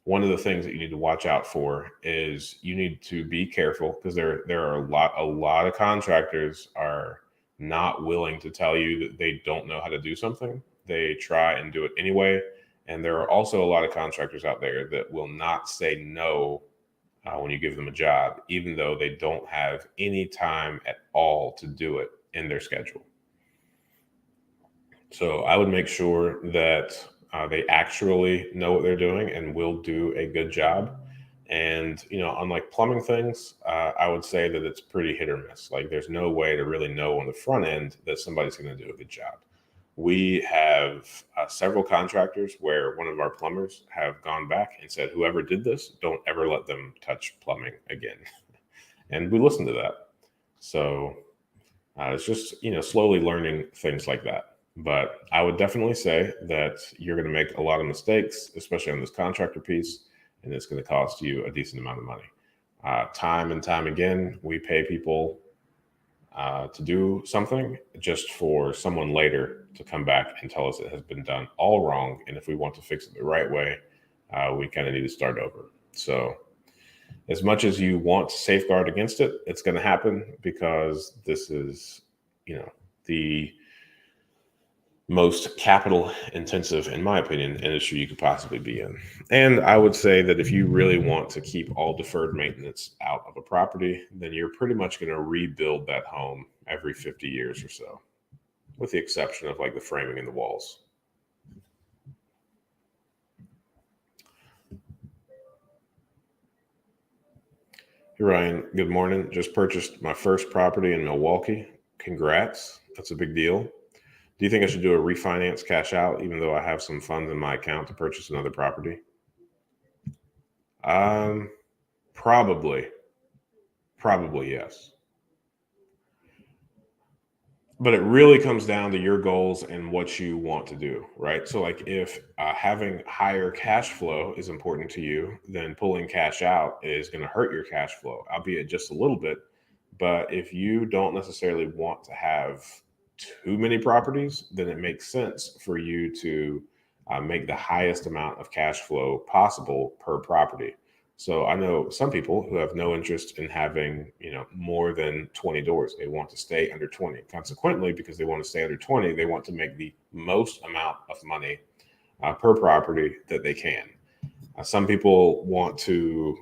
A: one of the things that you need to watch out for is you need to be careful because there are a lot of contractors are not willing to tell you that they don't know how to do something. They try and do it anyway. And there are also a lot of contractors out there that will not say no when you give them a job, even though they don't have any time at all to do it in their schedule. So I would make sure that they actually know what they're doing and will do a good job. And, on like plumbing things, I would say that it's pretty hit or miss. Like there's no way to really know on the front end that somebody's going to do a good job. We have several contractors where one of our plumbers have gone back and said, whoever did this, don't ever let them touch plumbing again. And we listen to that. So it's just, slowly learning things like that. But I would definitely say that you're going to make a lot of mistakes, especially on this contractor piece, and it's going to cost you a decent amount of money. Time and time again, we pay people to do something just for someone later to come back and tell us it has been done all wrong. And if we want to fix it the right way, we kind of need to start over. So as much as you want to safeguard against it, it's going to happen because this is, the most capital intensive, in my opinion, industry you could possibly be in. And I would say that if you really want to keep all deferred maintenance out of a property, then you're pretty much going to rebuild that home every 50 years or so, with the exception of like the framing and the walls. Hey Ryan, good morning. Just purchased my first property in Milwaukee. Congrats. That's a big deal. Do you think I should do a refinance cash out, even though I have some funds in my account to purchase another property? Probably yes. But it really comes down to your goals and what you want to do, right? So, like, if having higher cash flow is important to you, then pulling cash out is going to hurt your cash flow, albeit just a little bit. But if you don't necessarily want to have too many properties, then it makes sense for you to make the highest amount of cash flow possible per property. So I know some people who have no interest in having, more than 20 doors. They want to stay under 20. Consequently, because they want to stay under 20, they want to make the most amount of money per property that they can. Some people want to,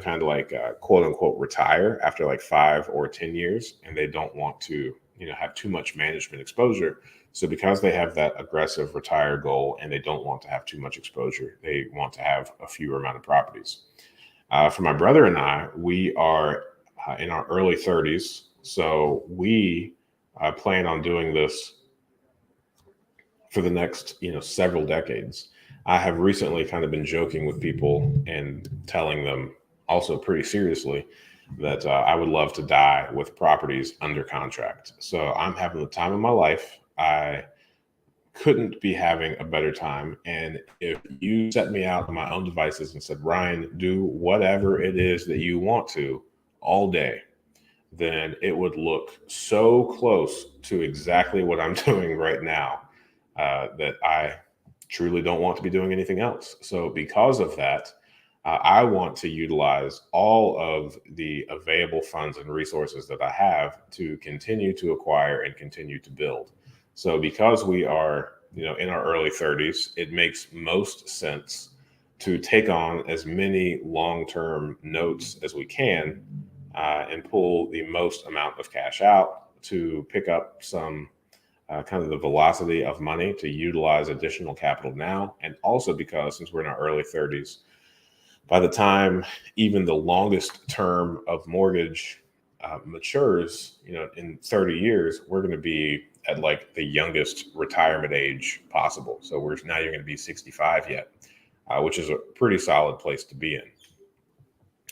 A: kind of like quote unquote retire after like 5 or 10 years, and they don't want to, have too much management exposure. So because they have that aggressive retire goal and they don't want to have too much exposure, they want to have a fewer amount of properties. For my brother and I, we are in our early 30s. So we plan on doing this for the next, several decades. I have recently kind of been joking with people and telling them also pretty seriously that I would love to die with properties under contract. So I'm having the time of my life. I couldn't be having a better time. And if you set me out on my own devices and said, Ryan, do whatever it is that you want to all day, then it would look so close to exactly what I'm doing right now that I truly don't want to be doing anything else. So because of that, I want to utilize all of the available funds and resources that I have to continue to acquire and continue to build. So because we are, in our early 30s, it makes most sense to take on as many long-term notes as we can and pull the most amount of cash out to pick up some kind of the velocity of money to utilize additional capital now. And also because since we're in our early 30s, by the time even the longest term of mortgage matures, in 30 years, we're going to be at like the youngest retirement age possible. So you're going to be 65 yet, which is a pretty solid place to be in.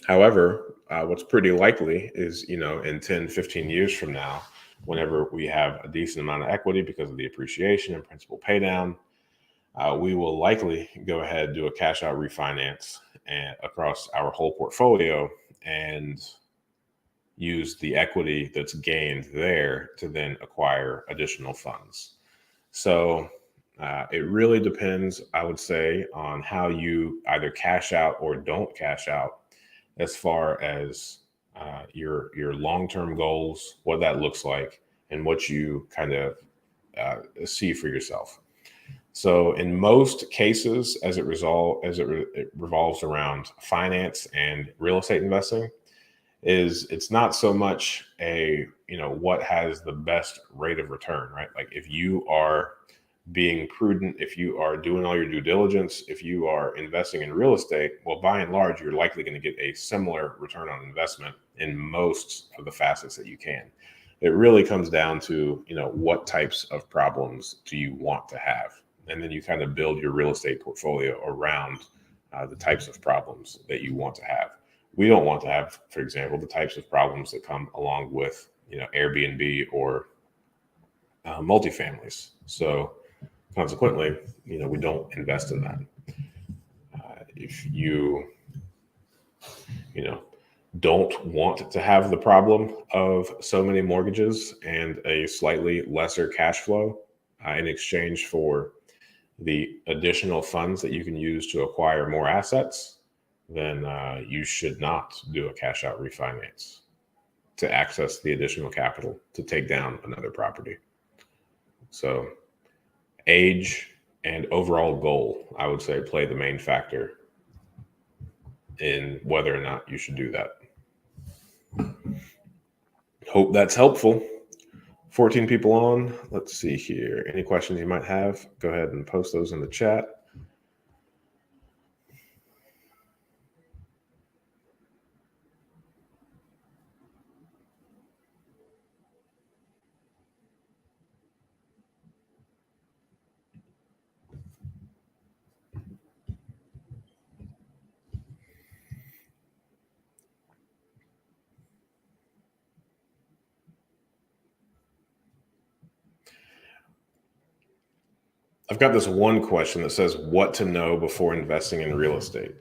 A: However, what's pretty likely is, in 10, 15 years from now, whenever we have a decent amount of equity because of the appreciation and principal pay down, we will likely go ahead and do a cash out refinance across our whole portfolio and use the equity that's gained there to then acquire additional funds. So it really depends, I would say, on how you either cash out or don't cash out as far as your long-term goals, what that looks like, and what you kind of see for yourself. So in most cases, as it revolves around finance and real estate investing, it's not so much what has the best rate of return, right? Like if you are being prudent, if you are doing all your due diligence, if you are investing in real estate, well, by and large, you're likely going to get a similar return on investment in most of the facets that you can. It really comes down to, what types of problems do you want to have? And then you kind of build your real estate portfolio around the types of problems that you want to have. We don't want to have, for example, the types of problems that come along with, Airbnb or multifamilies. So consequently, we don't invest in that. If you, don't want to have the problem of so many mortgages and a slightly lesser cash flow in exchange for the additional funds that you can use to acquire more assets, then you should not do a cash out refinance to access the additional capital to take down another property. So age and overall goal, I would say, play the main factor in whether or not you should do that. Hope that's helpful. 14 people on. Let's see here. Any questions you might have, go ahead and post those in the chat. I've got this one question that says, what to know before investing in real estate?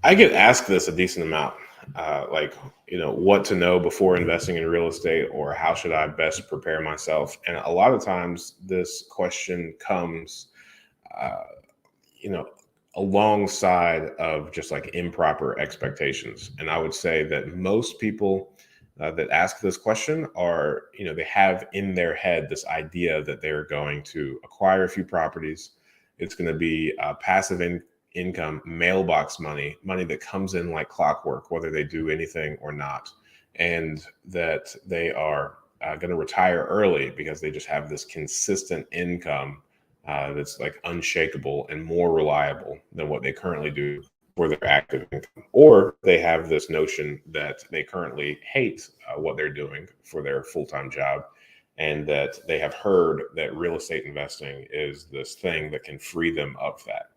A: I get asked this a decent amount, like, what to know before investing in real estate, or how should I best prepare myself? And a lot of times this question comes, uh, you know, alongside of just like improper expectations. And I would say that most people that ask this question are, they have in their head this idea that they're going to acquire a few properties. It's going to be passive income, mailbox money, money that comes in like clockwork, whether they do anything or not. And that they are going to retire early because they just have this consistent income that's like unshakable and more reliable than what they currently do for their active income. Or they have this notion that they currently hate what they're doing for their full-time job, and that they have heard that real estate investing is this thing that can free them of that.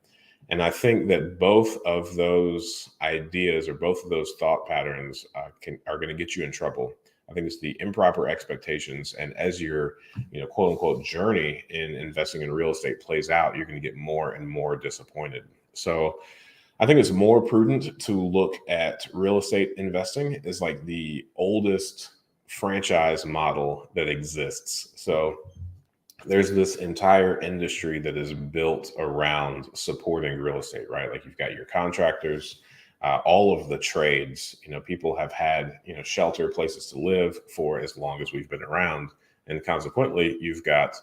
A: And I think that both of those ideas, or both of those thought patterns are going to get you in trouble. I think it's the improper expectations. And as your, quote unquote, journey in investing in real estate plays out, you're going to get more and more disappointed. So I think it's more prudent to look at real estate investing as like the oldest franchise model that exists. So there's this entire industry that is built around supporting real estate, right? Like you've got your contractors, all of the trades. People have had shelter, places to live for as long as we've been around, and consequently, you've got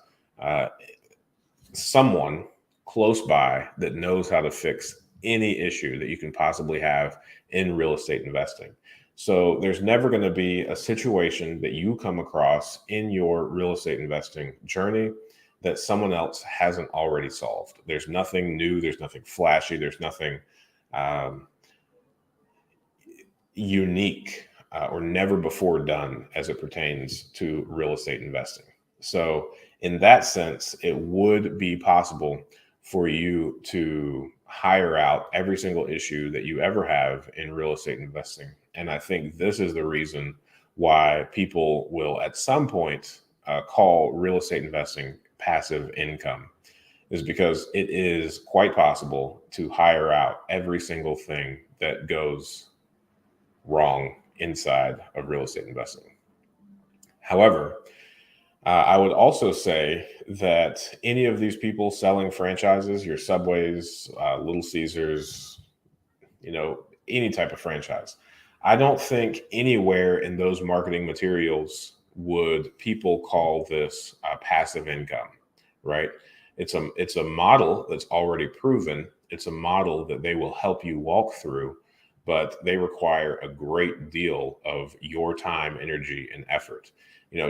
A: someone close by that knows how to fix any issue that you can possibly have in real estate investing. So there's never going to be a situation that you come across in your real estate investing journey that someone else hasn't already solved. There's nothing new. There's nothing flashy. There's nothing unique or never before done as it pertains to real estate investing. So in that sense, it would be possible for you to hire out every single issue that you ever have in real estate investing. And I think this is the reason why people will at some point call real estate investing passive income, is because it is quite possible to hire out every single thing that goes wrong inside of real estate investing. However, I would also say that any of these people selling franchises, your Subways, Little Caesars, any type of franchise, I don't think anywhere in those marketing materials would people call this passive income, right? It's a model that's already proven. It's a model that they will help you walk through, but they require a great deal of your time, energy, and effort.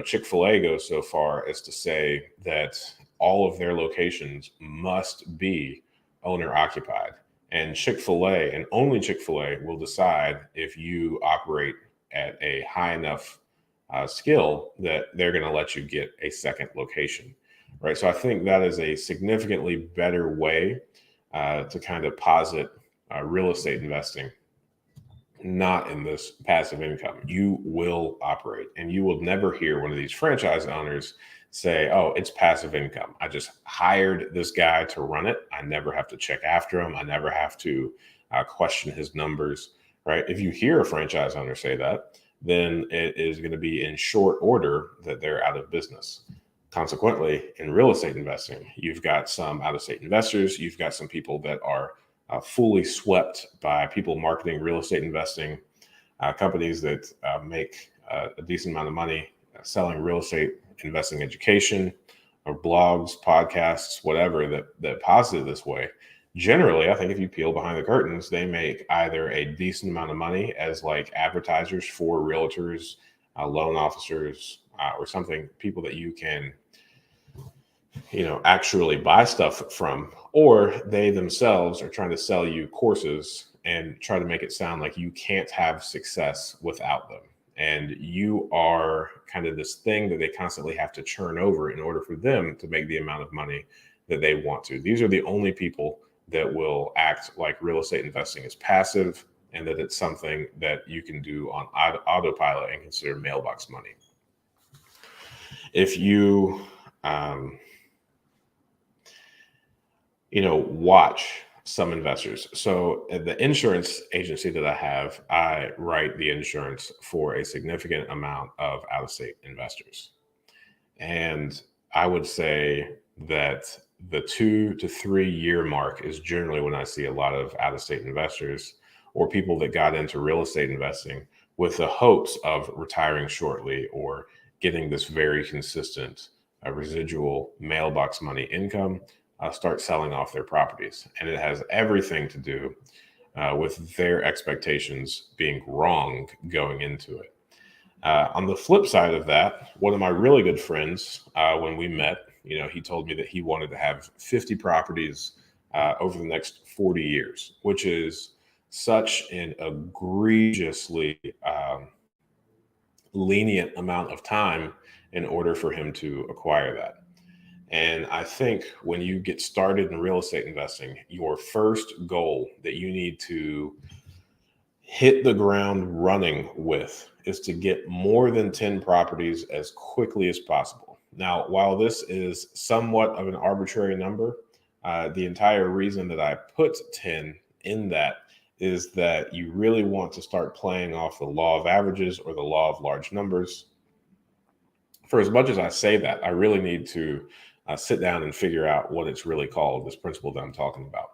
A: Chick-fil-A goes so far as to say that all of their locations must be owner occupied. And Chick-fil-A and only Chick-fil-A will decide if you operate at a high enough skill that they're going to let you get a second location, right? So I think that is a significantly better way to kind of posit real estate investing, not in this passive income. You will operate, and you will never hear one of these franchise owners say, "Oh, it's passive income. I just hired this guy to run it. I never have to check after him. I never have to question his numbers." Right? If you hear a franchise owner say that, then it is going to be in short order that they're out of business. Consequently, in real estate investing, you've got some out of state investors, you've got some people that are fully swept by people marketing real estate investing, companies that make a decent amount of money selling real estate investing education or blogs, podcasts, whatever that posit this way. Generally, I think if you peel behind the curtains, they make either a decent amount of money as like advertisers for realtors, loan officers, or something, people that you can actually buy stuff from, or they themselves are trying to sell you courses and try to make it sound like you can't have success without them. And you are kind of this thing that they constantly have to churn over in order for them to make the amount of money that they want to. These are the only people that will act like real estate investing is passive and that it's something that you can do on autopilot and consider mailbox money. If you watch some investors. So at the insurance agency that I have, I write the insurance for a significant amount of out-of-state investors. And I would say that the 2 to 3 year mark is generally when I see a lot of out-of-state investors or people that got into real estate investing with the hopes of retiring shortly or getting this very consistent residual mailbox money income, start selling off their properties. And it has everything to do with their expectations being wrong going into it. On the flip side of that, one of my really good friends, when we met, he told me that he wanted to have 50 properties over the next 40 years, which is such an egregiously lenient amount of time in order for him to acquire that. And I think when you get started in real estate investing, your first goal that you need to hit the ground running with is to get more than 10 properties as quickly as possible. Now, while this is somewhat of an arbitrary number, the entire reason that I put 10 in that is that you really want to start playing off the law of averages or the law of large numbers. For as much as I say that, I really need to sit down and figure out what it's really called, this principle that I'm talking about.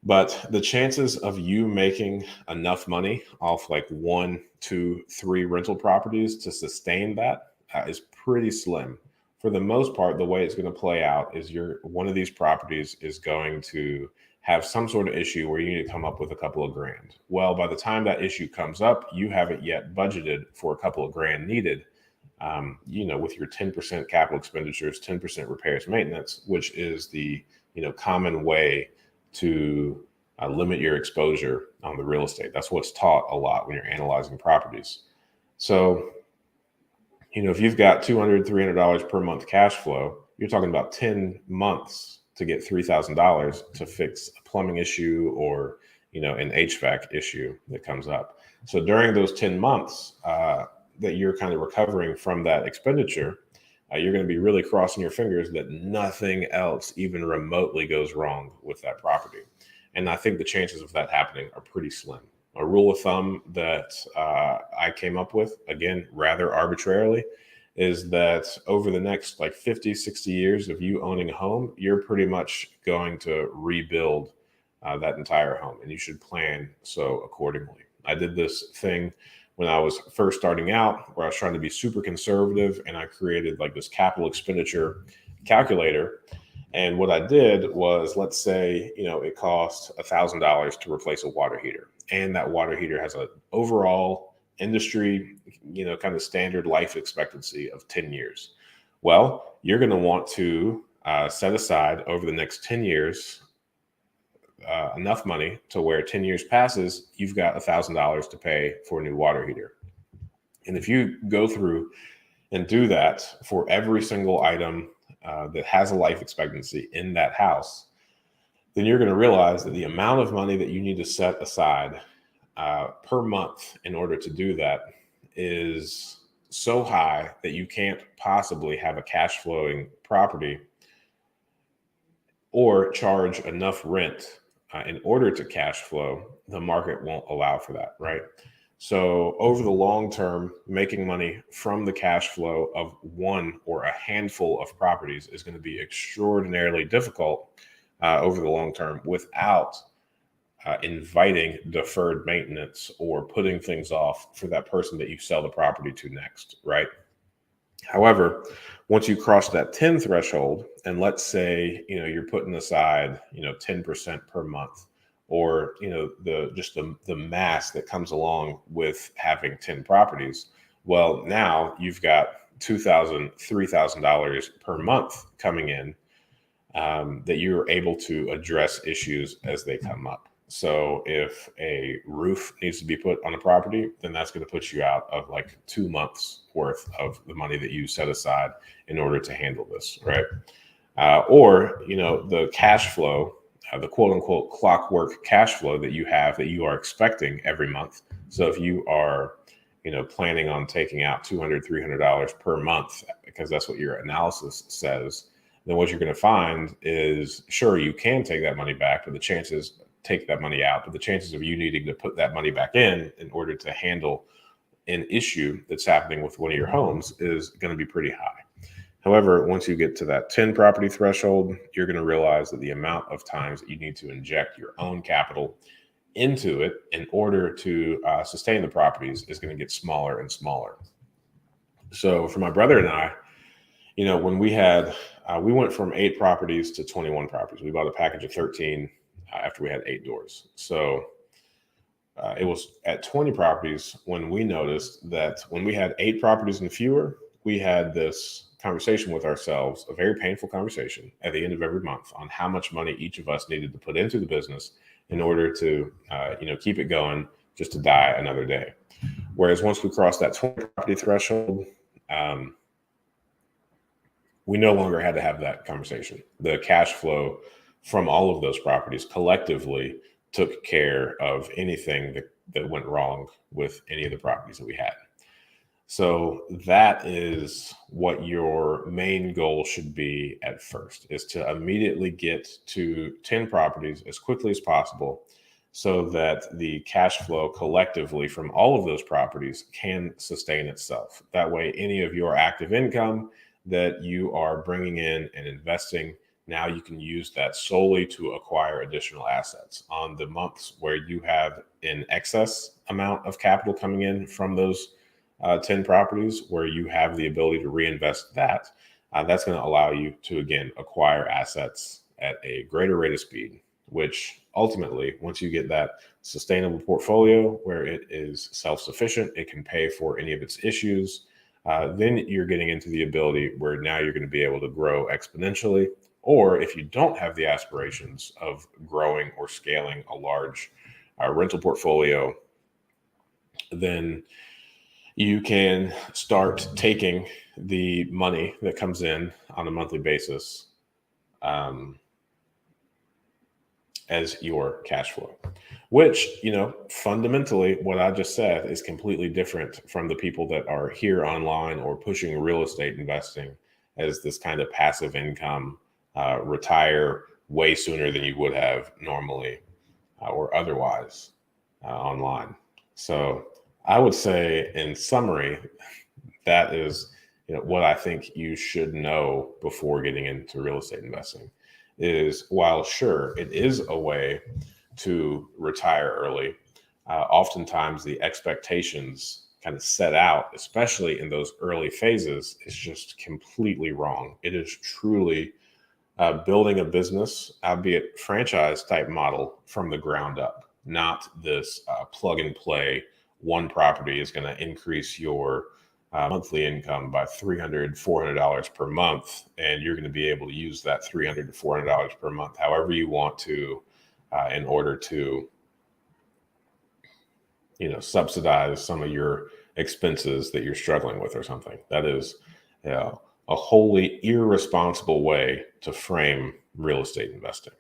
A: But the chances of you making enough money off like 1, 2, 3 rental properties to sustain that is pretty slim. For the most part, the way it's going to play out is one of these properties is going to have some sort of issue where you need to come up with a couple of grand. Well, by the time that issue comes up, you haven't yet budgeted for a couple of grand needed. With your 10% capital expenditures, 10% repairs, maintenance, which is the, common way to limit your exposure on the real estate. That's what's taught a lot when you're analyzing properties. So, if you've got $200, $300 per month cash flow, you're talking about 10 months to get $3,000 to fix a plumbing issue or, an HVAC issue that comes up. So during those 10 months, that you're kind of recovering from that expenditure, you're going to be really crossing your fingers that nothing else even remotely goes wrong with that property. And I think the chances of that happening are pretty slim. A rule of thumb that I came up with, again, rather arbitrarily, is that over the next like 50, 60 years of you owning a home, you're pretty much going to rebuild that entire home. And you should plan so accordingly. I did this thing when I was first starting out where I was trying to be super conservative, and I created like this capital expenditure calculator. And what I did was, let's say, it cost $1,000 to replace a water heater. And that water heater has an overall industry, kind of standard life expectancy of 10 years. Well, you're going to want to set aside over the next 10 years enough money to where 10 years passes, you've got $1,000 to pay for a new water heater. And if you go through and do that for every single item that has a life expectancy in that house, then you're going to realize that the amount of money that you need to set aside per month in order to do that is so high that you can't possibly have a cash flowing property or charge enough rent in order to cash flow. The market won't allow for that, right? So over the long term, making money from the cash flow of one or a handful of properties is going to be extraordinarily difficult over the long term without inviting deferred maintenance or putting things off for that person that you sell the property to next, right? However, once you cross that 10 threshold, and let's say, you're putting aside, 10% per month, or, the mass that comes along with having 10 properties. Well, now you've got $2,000, $3,000 per month coming in that you're able to address issues as they come up. So if a roof needs to be put on a property, then that's going to put you out of like 2 months worth of the money that you set aside in order to handle this, right? Or the cash flow, the quote unquote clockwork cash flow that you have that you are expecting every month. So if you are, planning on taking out $200, $300 per month, because that's what your analysis says, then what you're going to find is, sure, you can take that money back, but the chances of you needing to put that money back in order to handle an issue that's happening with one of your homes is going to be pretty high. However, once you get to that 10 property threshold, you're going to realize that the amount of times that you need to inject your own capital into it in order to sustain the properties is going to get smaller and smaller. So for my brother and I, when we went from 8 properties to 21 properties. We bought a package of 13 after we had 8 doors. So it was at 20 properties when we noticed that when we had 8 properties and fewer, we had this conversation with ourselves, a very painful conversation at the end of every month on how much money each of us needed to put into the business in order to, keep it going, just to die another day. Whereas once we crossed that 20 property threshold, we no longer had to have that conversation. The cash flow from all of those properties collectively took care of anything that went wrong with any of the properties that we had. So that is what your main goal should be at first, is to immediately get to 10 properties as quickly as possible so that the cash flow collectively from all of those properties can sustain itself. That way, any of your active income that you are bringing in and investing, now you can use that solely to acquire additional assets. On the months where you have an excess amount of capital coming in from those 10 properties, where you have the ability to reinvest that's going to allow you to, again, acquire assets at a greater rate of speed, which ultimately, once you get that sustainable portfolio where it is self-sufficient, it can pay for any of its issues, then you're getting into the ability where now you're going to be able to grow exponentially. Or if you don't have the aspirations of growing or scaling a large rental portfolio, then you can start taking the money that comes in on a monthly basis as your cash flow, which, fundamentally what I just said is completely different from the people that are here online or pushing real estate investing as this kind of passive income, retire way sooner than you would have normally or otherwise online. So I would say, in summary, that is, what I think you should know before getting into real estate investing is, while sure, it is a way to retire early, oftentimes the expectations kind of set out, especially in those early phases, is just completely wrong. It is truly building a business, albeit franchise type model, from the ground up, not this plug and play. One property is going to increase your monthly income by $300, $400 per month, and you're going to be able to use that $300 to $400 per month however you want to in order to, subsidize some of your expenses that you're struggling with or something. That is a wholly irresponsible way to frame real estate investing.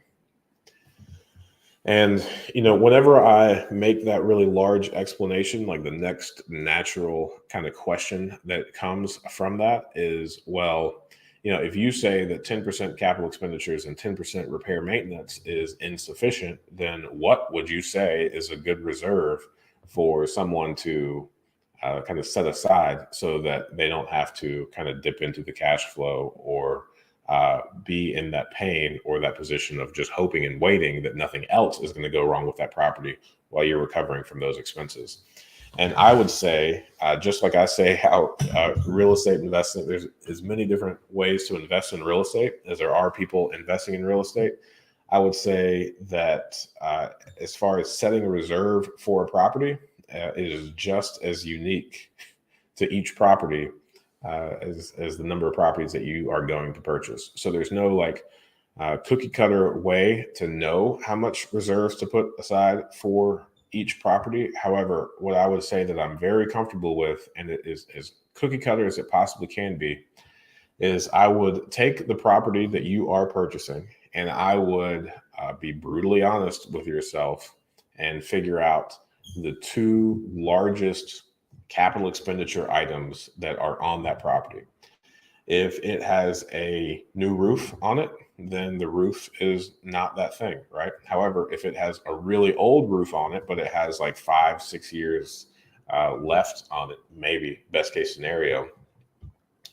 A: And, whenever I make that really large explanation, like the next natural kind of question that comes from that is, well, if you say that 10% capital expenditures and 10% repair maintenance is insufficient, then what would you say is a good reserve for someone to kind of set aside so that they don't have to kind of dip into the cash flow or be in that pain or that position of just hoping and waiting that nothing else is going to go wrong with that property while you're recovering from those expenses? And I would say, just like I say how real estate investing, there's as many different ways to invest in real estate as there are people investing in real estate. I would say that as far as setting a reserve for a property, it is just as unique to each property as the number of properties that you are going to purchase. So there's no cookie cutter way to know how much reserves to put aside for each property. However, what I would say that I'm very comfortable with, and it is as cookie cutter as it possibly can be, is I would take the property that you are purchasing and I would be brutally honest with yourself and figure out the two largest capital expenditure items that are on that property. If it has a new roof on it, then the roof is not that thing, right? However, if it has a really old roof on it, but it has like 5-6 years left on it, maybe best case scenario,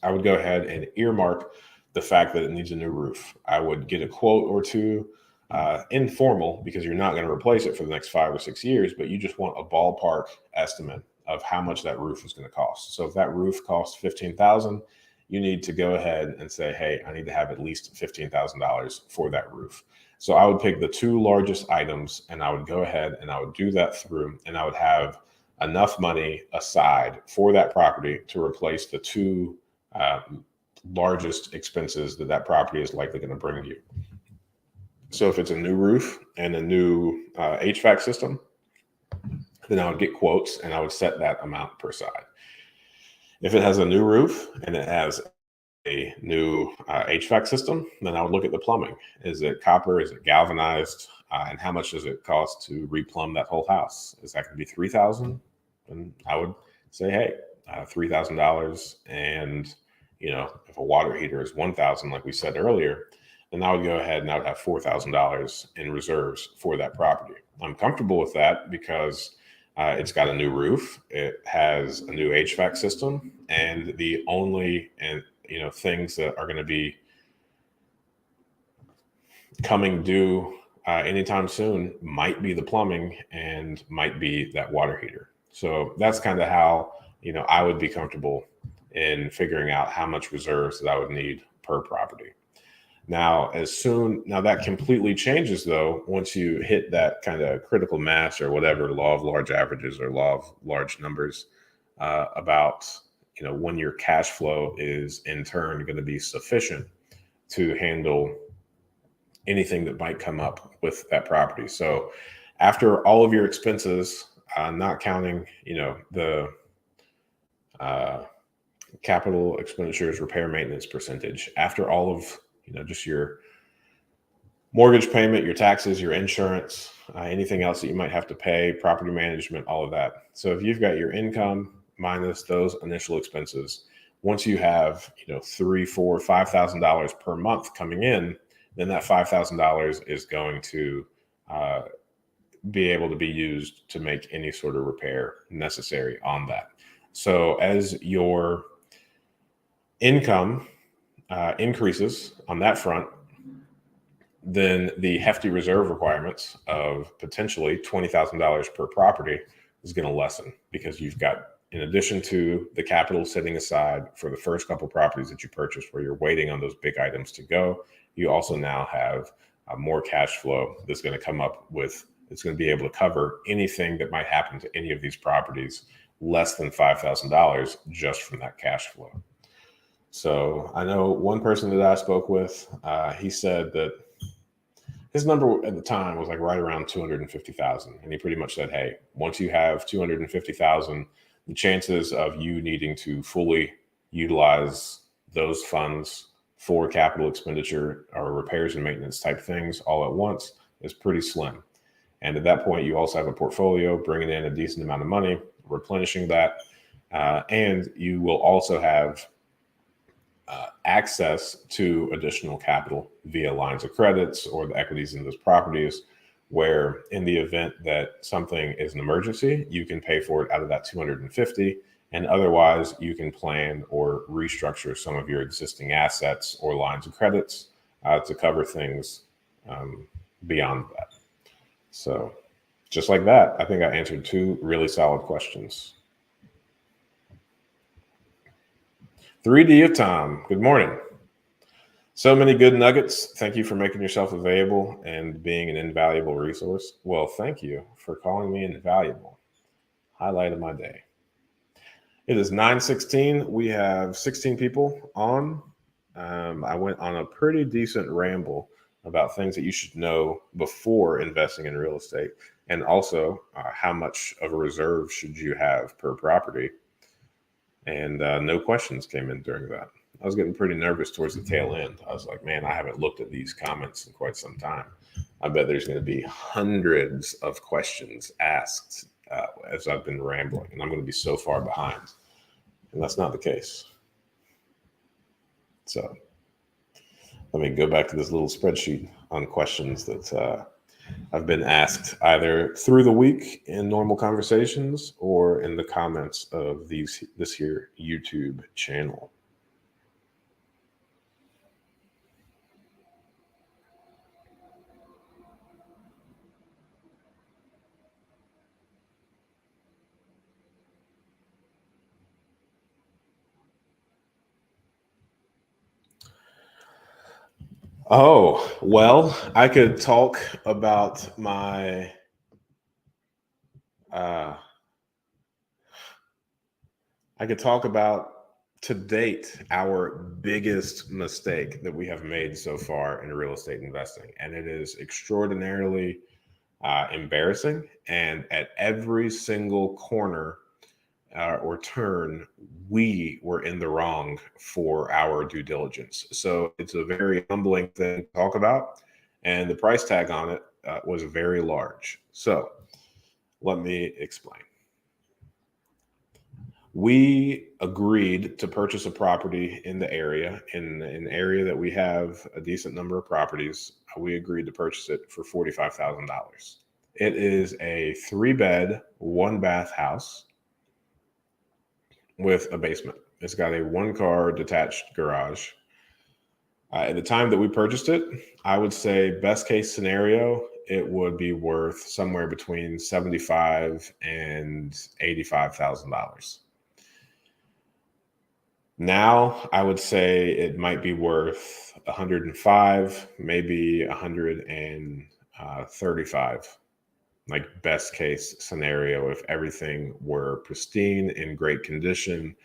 A: I would go ahead and earmark the fact that it needs a new roof. I would get a quote or two, informal, because you're not going to replace it for the next 5 or 6 years, but you just want a ballpark estimate of how much that roof is going to cost. So if that roof costs $15,000, you need to go ahead and say, hey, I need to have at least $15,000 for that roof. So I would pick the two largest items and I would go ahead and I would do that through, and I would have enough money aside for that property to replace the two largest expenses that property is likely going to bring you. So if it's a new roof and a new HVAC system, then I would get quotes and I would set that amount per side. If it has a new roof and it has a new HVAC system, then I would look at the plumbing. Is it copper? Is it galvanized? And how much does it cost to re-plumb that whole house? Is that going to be $3,000? And I would say, hey, $3,000. And if a water heater is $1,000, like we said earlier, then I would go ahead and I would have $4,000 in reserves for that property. I'm comfortable with that because it's got a new roof, it has a new HVAC system, and the only things that are going to be coming due anytime soon might be the plumbing and might be that water heater. So that's kind of how I would be comfortable in figuring out how much reserves that I would need per property. Now that completely changes though once you hit that kind of critical mass or whatever, law of large averages or law of large numbers, about when your cash flow is in turn going to be sufficient to handle anything that might come up with that property. So after all of your expenses, not counting the capital expenditures, repair, maintenance percentage, after all of just your mortgage payment, your taxes, your insurance, anything else that you might have to pay, property management, all of that. So if you've got your income minus those initial expenses, once you have $3,000, $4,000, $5,000 per month coming in, then that $5,000 is going to be able to be used to make any sort of repair necessary on that. So as your income increases on that front, then the hefty reserve requirements of potentially $20,000 per property is going to lessen, because you've got, in addition to the capital sitting aside for the first couple properties that you purchased where you're waiting on those big items to go, you also now have more cash flow that's going to come up with, it's going to be able to cover anything that might happen to any of these properties less than $5,000 just from that cash flow. So I know one person that I spoke with, he said that his number at the time was like right around 250,000. And he pretty much said, hey, once you have 250,000, the chances of you needing to fully utilize those funds for capital expenditure or repairs and maintenance type things all at once is pretty slim. And at that point, you also have a portfolio bringing in a decent amount of money, replenishing that. And you will also have access to additional capital via lines of credits or the equities in those properties, where in the event that something is an emergency, you can pay for it out of that 250, and otherwise you can plan or restructure some of your existing assets or lines of credits to cover things beyond that. So just like that, I think I answered two really solid questions. 3D of Tom, good morning. So many good nuggets. Thank you for making yourself available and being an invaluable resource. Well, thank you for calling me invaluable. Highlight of my day. It is 9:16. We have 16 people on. I went on a pretty decent ramble about things that you should know before investing in real estate, and also how much of a reserve should you have per property. And no questions came in during that. I was getting pretty nervous towards the tail end. I was like, man, I haven't looked at these comments in quite some time. I bet there's going to be hundreds of questions asked as I've been rambling, and I'm going to be so far behind. And that's not the case. So let me go back to this little spreadsheet on questions that I've been asked either through the week in normal conversations or in the comments of this here YouTube channel. Oh, well, I could talk about my to date our biggest mistake that we have made so far in real estate investing, and it is extraordinarily embarrassing. And at every single corner or turn, we were in the wrong for our due diligence. So it's a very humbling thing to talk about, and the price tag on it was very large. So let me explain. We agreed to purchase a property in the area, in an area that we have a decent number of properties. We agreed to purchase it for $45,000. It is a 3-bed, 1-bath house with a basement. It's got a 1-car detached garage. At the time that we purchased it, I would say best case scenario, it would be worth somewhere between $75,000 and $85,000. Now, I would say it might be worth 105, maybe 135. Like best case scenario, if everything were pristine, in great condition,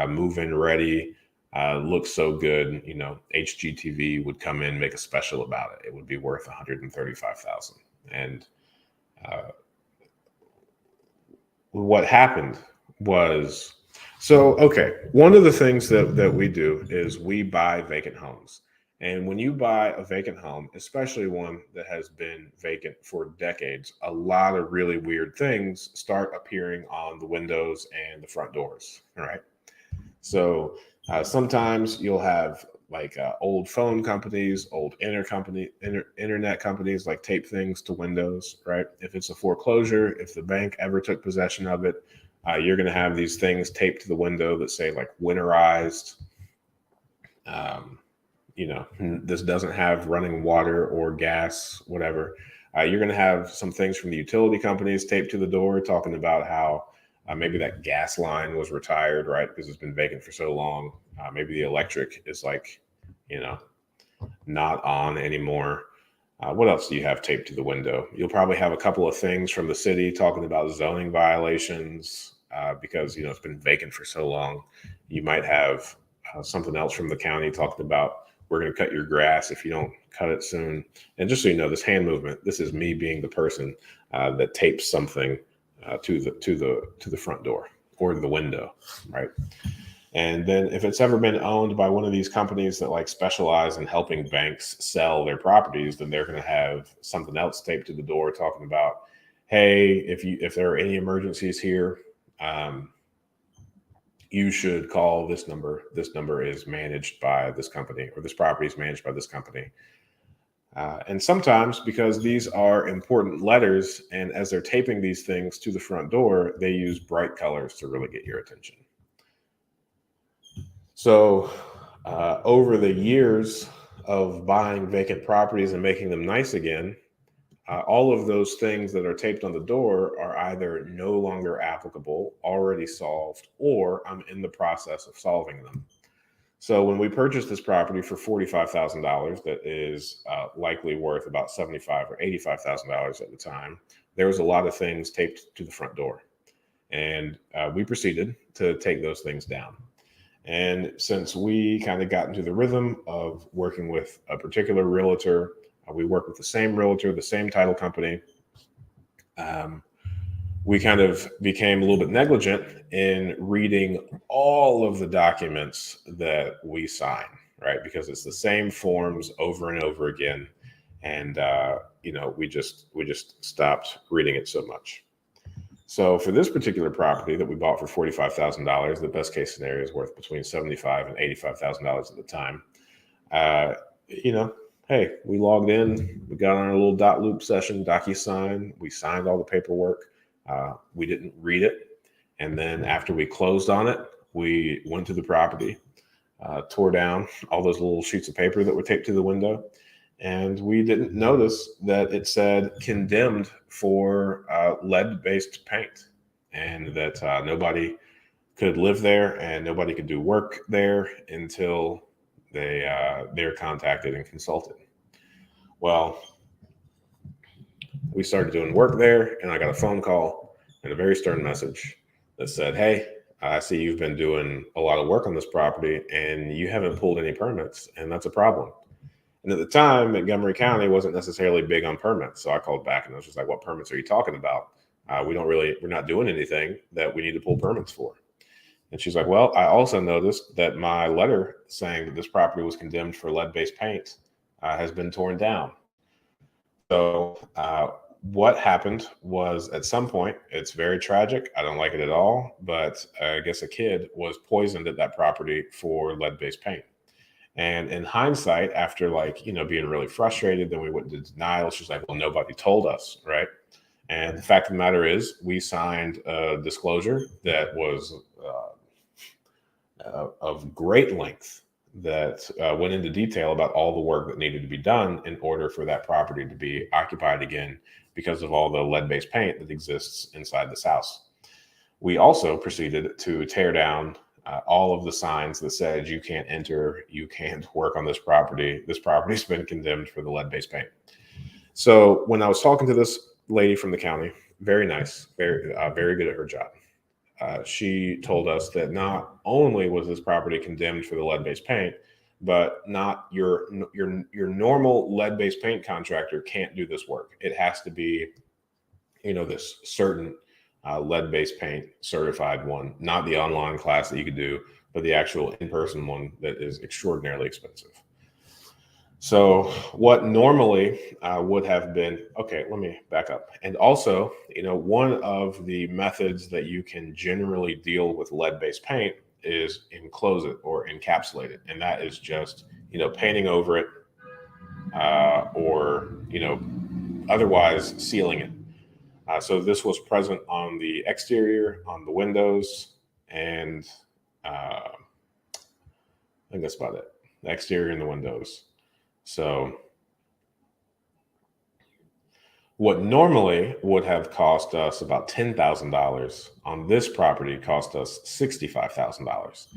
A: move-in ready, looks so good, HGTV would come in, make a special about it. It would be worth 135,000. And what happened was, one of the things that we do is we buy vacant homes. And when you buy a vacant home, especially one that has been vacant for decades, a lot of really weird things start appearing on the windows and the front doors. All right. So sometimes you'll have like old phone companies, old internet companies like tape things to windows, right? If it's a foreclosure, if the bank ever took possession of it, you're going to have these things taped to the window that say like winterized. This doesn't have running water or gas, whatever. You're going to have some things from the utility companies taped to the door talking about how maybe that gas line was retired, right? Because it's been vacant for so long. Maybe the electric is not on anymore. What else do you have taped to the window? You'll probably have a couple of things from the city talking about zoning violations because, it's been vacant for so long. You might have something else from the county talking about we're going to cut your grass if you don't cut it soon. And just so you know, this hand movement, this is me being the person that tapes something to the front door or the window, right? And then if it's ever been owned by one of these companies that like specialize in helping banks sell their properties, then they're going to have something else taped to the door talking about, hey, if there are any emergencies here, you should call this number. This number is managed by this company, or this property is managed by this company. And sometimes, because these are important letters, and as they're taping these things to the front door, they use bright colors to really get your attention. So over the years of buying vacant properties and making them nice again, all of those things that are taped on the door are either no longer applicable, already solved, or I'm in the process of solving them. So when we purchased this property for $45,000, that is likely worth about $75,000 or $85,000 at the time, there was a lot of things taped to the front door. And we proceeded to take those things down. And since we kind of got into the rhythm of working with a particular realtor, we work with the same realtor, the same title company. We kind of became a little bit negligent in reading all of the documents that we sign, right? Because it's the same forms over and over again. And, we just stopped reading it so much. So for this particular property that we bought for $45,000, the best case scenario is worth between $75,000 and $85,000 at the time. Hey, we logged in, we got on a little dot loop session, DocuSign, we signed all the paperwork. We didn't read it. And then after we closed on it, we went to the property, tore down all those little sheets of paper that were taped to the window. And we didn't notice that it said condemned for lead-based paint, and that nobody could live there and nobody could do work there until they're contacted and consulted. Well, we started doing work there, and I got a phone call and a very stern message that said, hey, I see you've been doing a lot of work on this property and you haven't pulled any permits, and that's a problem. And at the time, Montgomery County wasn't necessarily big on permits. So I called back and I was just like, what permits are you talking about? We're not doing anything that we need to pull permits for. And she's like, well, I also noticed that my letter saying that this property was condemned for lead-based paint has been torn down. So what happened was, at some point, it's very tragic. I don't like it at all. But I guess a kid was poisoned at that property for lead-based paint. And in hindsight, after being really frustrated, then we went into denial. She's like, well, nobody told us, right? And the fact of the matter is, we signed a disclosure that was of great length that went into detail about all the work that needed to be done in order for that property to be occupied again because of all the lead-based paint that exists inside this house. We also proceeded to tear down all of the signs that said you can't enter, you can't work on this property. This property's been condemned for the lead-based paint. So when I was talking to this lady from the county, very nice, very good at her job, she told us that not only was this property condemned for the lead-based paint, but not your normal lead-based paint contractor can't do this work. It has to be, this certain lead-based paint certified one, not the online class that you could do, but the actual in-person one that is extraordinarily expensive. So what normally would have been, okay, let me back up. And also, one of the methods that you can generally deal with lead-based paint is enclose it or encapsulate it. And that is just, painting over it or, otherwise sealing it. So this was present on the exterior, on the windows, and I think that's about it. The exterior and the windows. So what normally would have cost us about $10,000 on this property cost us $65,000.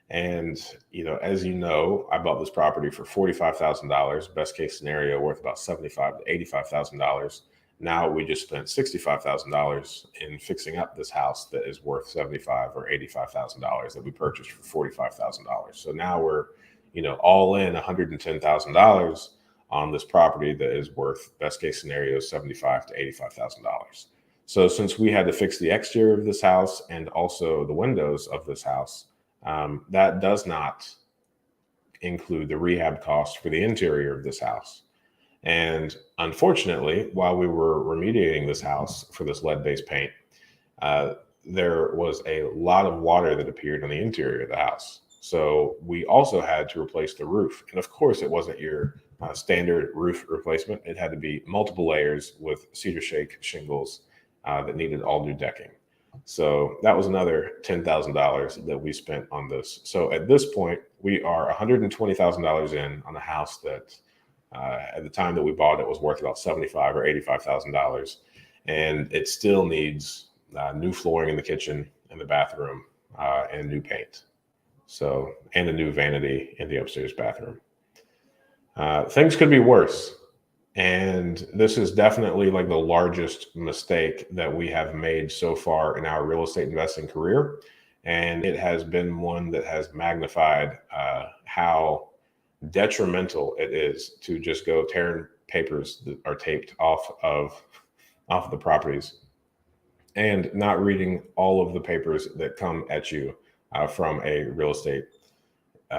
A: And, as I bought this property for $45,000, best case scenario worth about $75,000 to $85,000. Now we just spent $65,000 in fixing up this house that is worth $75,000 or $85,000 that we purchased for $45,000. So now we're, all in $110,000 on this property that is worth, best case scenario, $75,000 to $85,000. So since we had to fix the exterior of this house and also the windows of this house, that does not include the rehab cost for the interior of this house. And unfortunately, while we were remediating this house for this lead-based paint, there was a lot of water that appeared on the interior of the house. So we also had to replace the roof. And of course, it wasn't your standard roof replacement. It had to be multiple layers with cedar shake shingles that needed all new decking. So that was another $10,000 that we spent on this. So at this point, we are $120,000 in on a house that at the time that we bought it was worth about $75,000 or $85,000. And it still needs new flooring in the kitchen and the bathroom and new paint. So, and a new vanity in the upstairs bathroom. Things could be worse. And this is definitely like the largest mistake that we have made so far in our real estate investing career. And it has been one that has magnified how detrimental it is to just go tearing papers that are taped off of the properties and not reading all of the papers that come at you from a real estate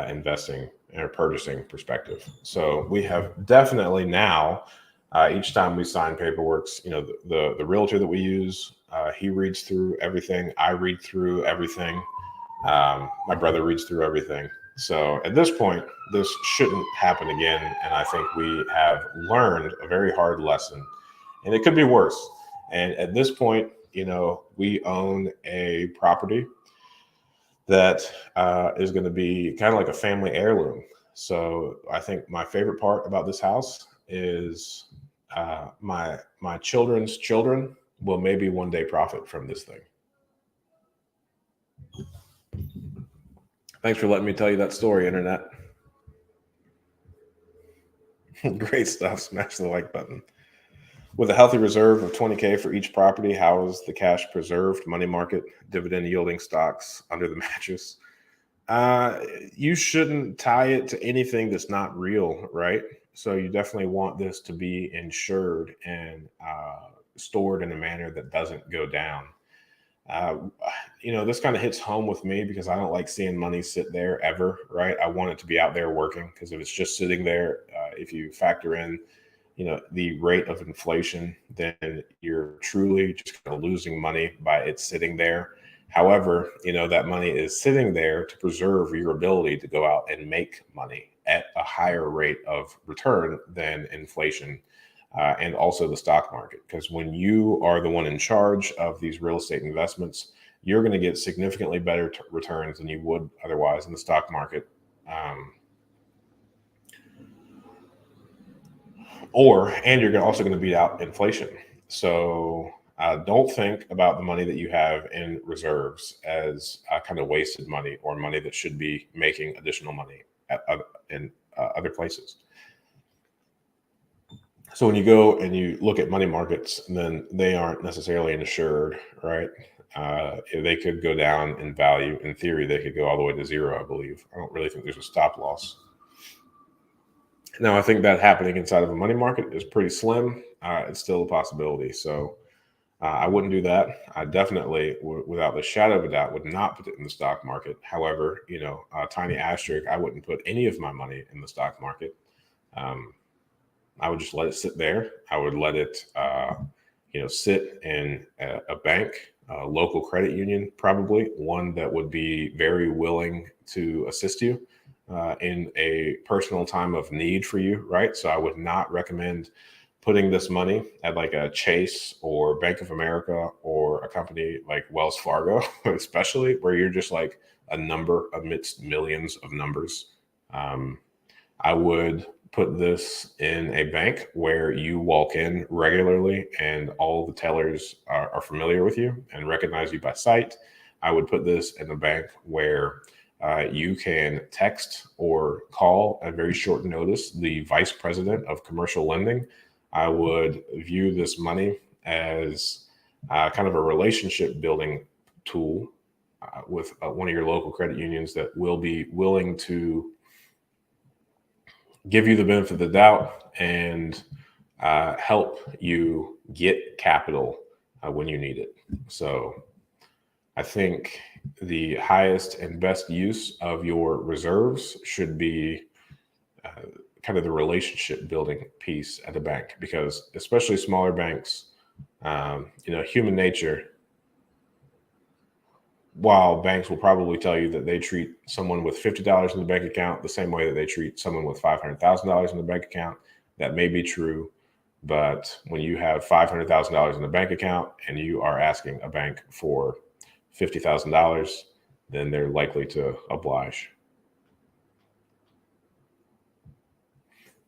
A: investing or purchasing perspective. So we have definitely now, each time we sign paperwork, the realtor that we use, he reads through everything. I read through everything. My brother reads through everything. So at this point, this shouldn't happen again. And I think we have learned a very hard lesson, and it could be worse. And at this point, we own a property that is going to be kind of like a family heirloom. So I think my favorite part about this house is my children's children will maybe one day profit from this thing. Thanks for letting me tell you that story, Internet. Great stuff. Smash the like button. With a healthy reserve of $20,000 for each property, how is the cash preserved? Money market, dividend yielding stocks under the mattress. You shouldn't tie it to anything that's not real, right? So you definitely want this to be insured and stored in a manner that doesn't go down. This kind of hits home with me because I don't like seeing money sit there ever, right? I want it to be out there working, because if it's just sitting there, if you factor in the rate of inflation, then you're truly just kind of losing money by it sitting there. However, that money is sitting there to preserve your ability to go out and make money at a higher rate of return than inflation and also the stock market. Because when you are the one in charge of these real estate investments, you're going to get significantly better returns than you would otherwise in the stock market. And you're also going to beat out inflation. So don't think about the money that you have in reserves as kind of wasted money or money that should be making additional money in other places. So when you go and you look at money markets, then they aren't necessarily insured, right? They could go down in value. In theory, they could go all the way to zero, I believe. I don't really think there's a stop loss. Now, I think that happening inside of a money market is pretty slim. It's still a possibility. So I wouldn't do that. I definitely, without the shadow of a doubt, would not put it in the stock market. However, a tiny asterisk, I wouldn't put any of my money in the stock market. I would just let it sit there. I would let it, sit in a bank, a local credit union, probably one that would be very willing to assist you in a personal time of need for you, right? So I would not recommend putting this money at like a Chase or Bank of America or a company like Wells Fargo, especially where you're just like a number amidst millions of numbers. I would put this in a bank where you walk in regularly and all the tellers are familiar with you and recognize you by sight. I would put this in a bank where you can text or call at very short notice the vice president of commercial lending. I would view this money as kind of a relationship building tool with one of your local credit unions that will be willing to give you the benefit of the doubt and help you get capital when you need it. So I think the highest and best use of your reserves should be kind of the relationship building piece at the bank, because especially smaller banks, human nature, while banks will probably tell you that they treat someone with $50 in the bank account the same way that they treat someone with $500,000 in the bank account, that may be true. But when you have $500,000 in the bank account and you are asking a bank for $50,000, then they're likely to oblige.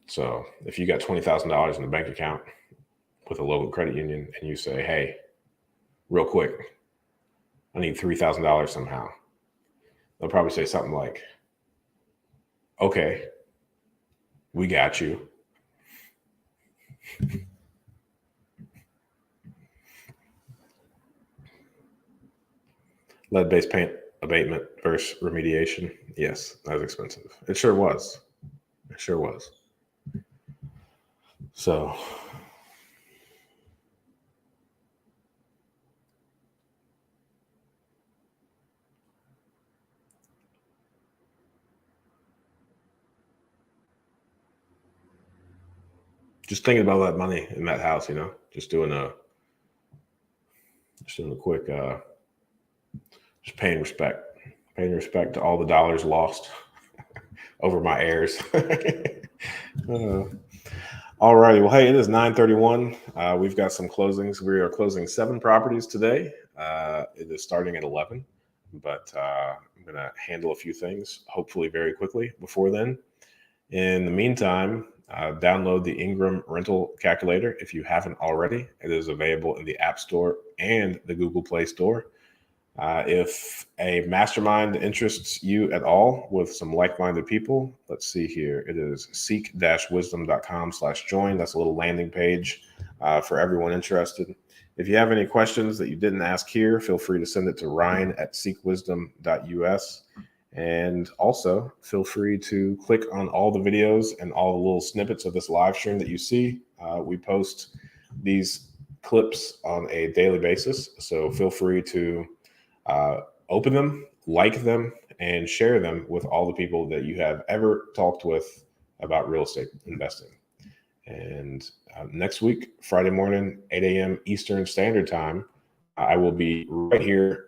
A: So if you got $20,000 in the bank account with a local credit union and you say, hey, real quick, I need $3,000 somehow, they'll probably say something like, okay, we got you. Lead-based paint abatement versus remediation. Yes, that was expensive. It sure was. It sure was. So just thinking about that money in that house, just doing a quick, just paying respect to all the dollars lost over my heirs. All righty. Well, hey, it is 9:31. We've got some closings. We are closing 7 properties today. It is starting at 11, but I'm going to handle a few things, hopefully very quickly before then. In the meantime, download the Ingram rental calculator if you haven't already. It is available in the App Store and the Google Play Store. If a mastermind interests you at all with some like-minded people, let's see here. It is seek-wisdom.com/join. That's a little landing page for everyone interested. If you have any questions that you didn't ask here, feel free to send it to ryan@seekwisdom.us. And also feel free to click on all the videos and all the little snippets of this live stream that you see. We post these clips on a daily basis. So feel free to open them, like them, and share them with all the people that you have ever talked with about real estate investing. And next week, Friday morning, 8 a.m. Eastern Standard Time, I will be right here,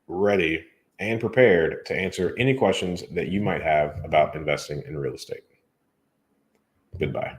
A: ready and prepared to answer any questions that you might have about investing in real estate. Goodbye.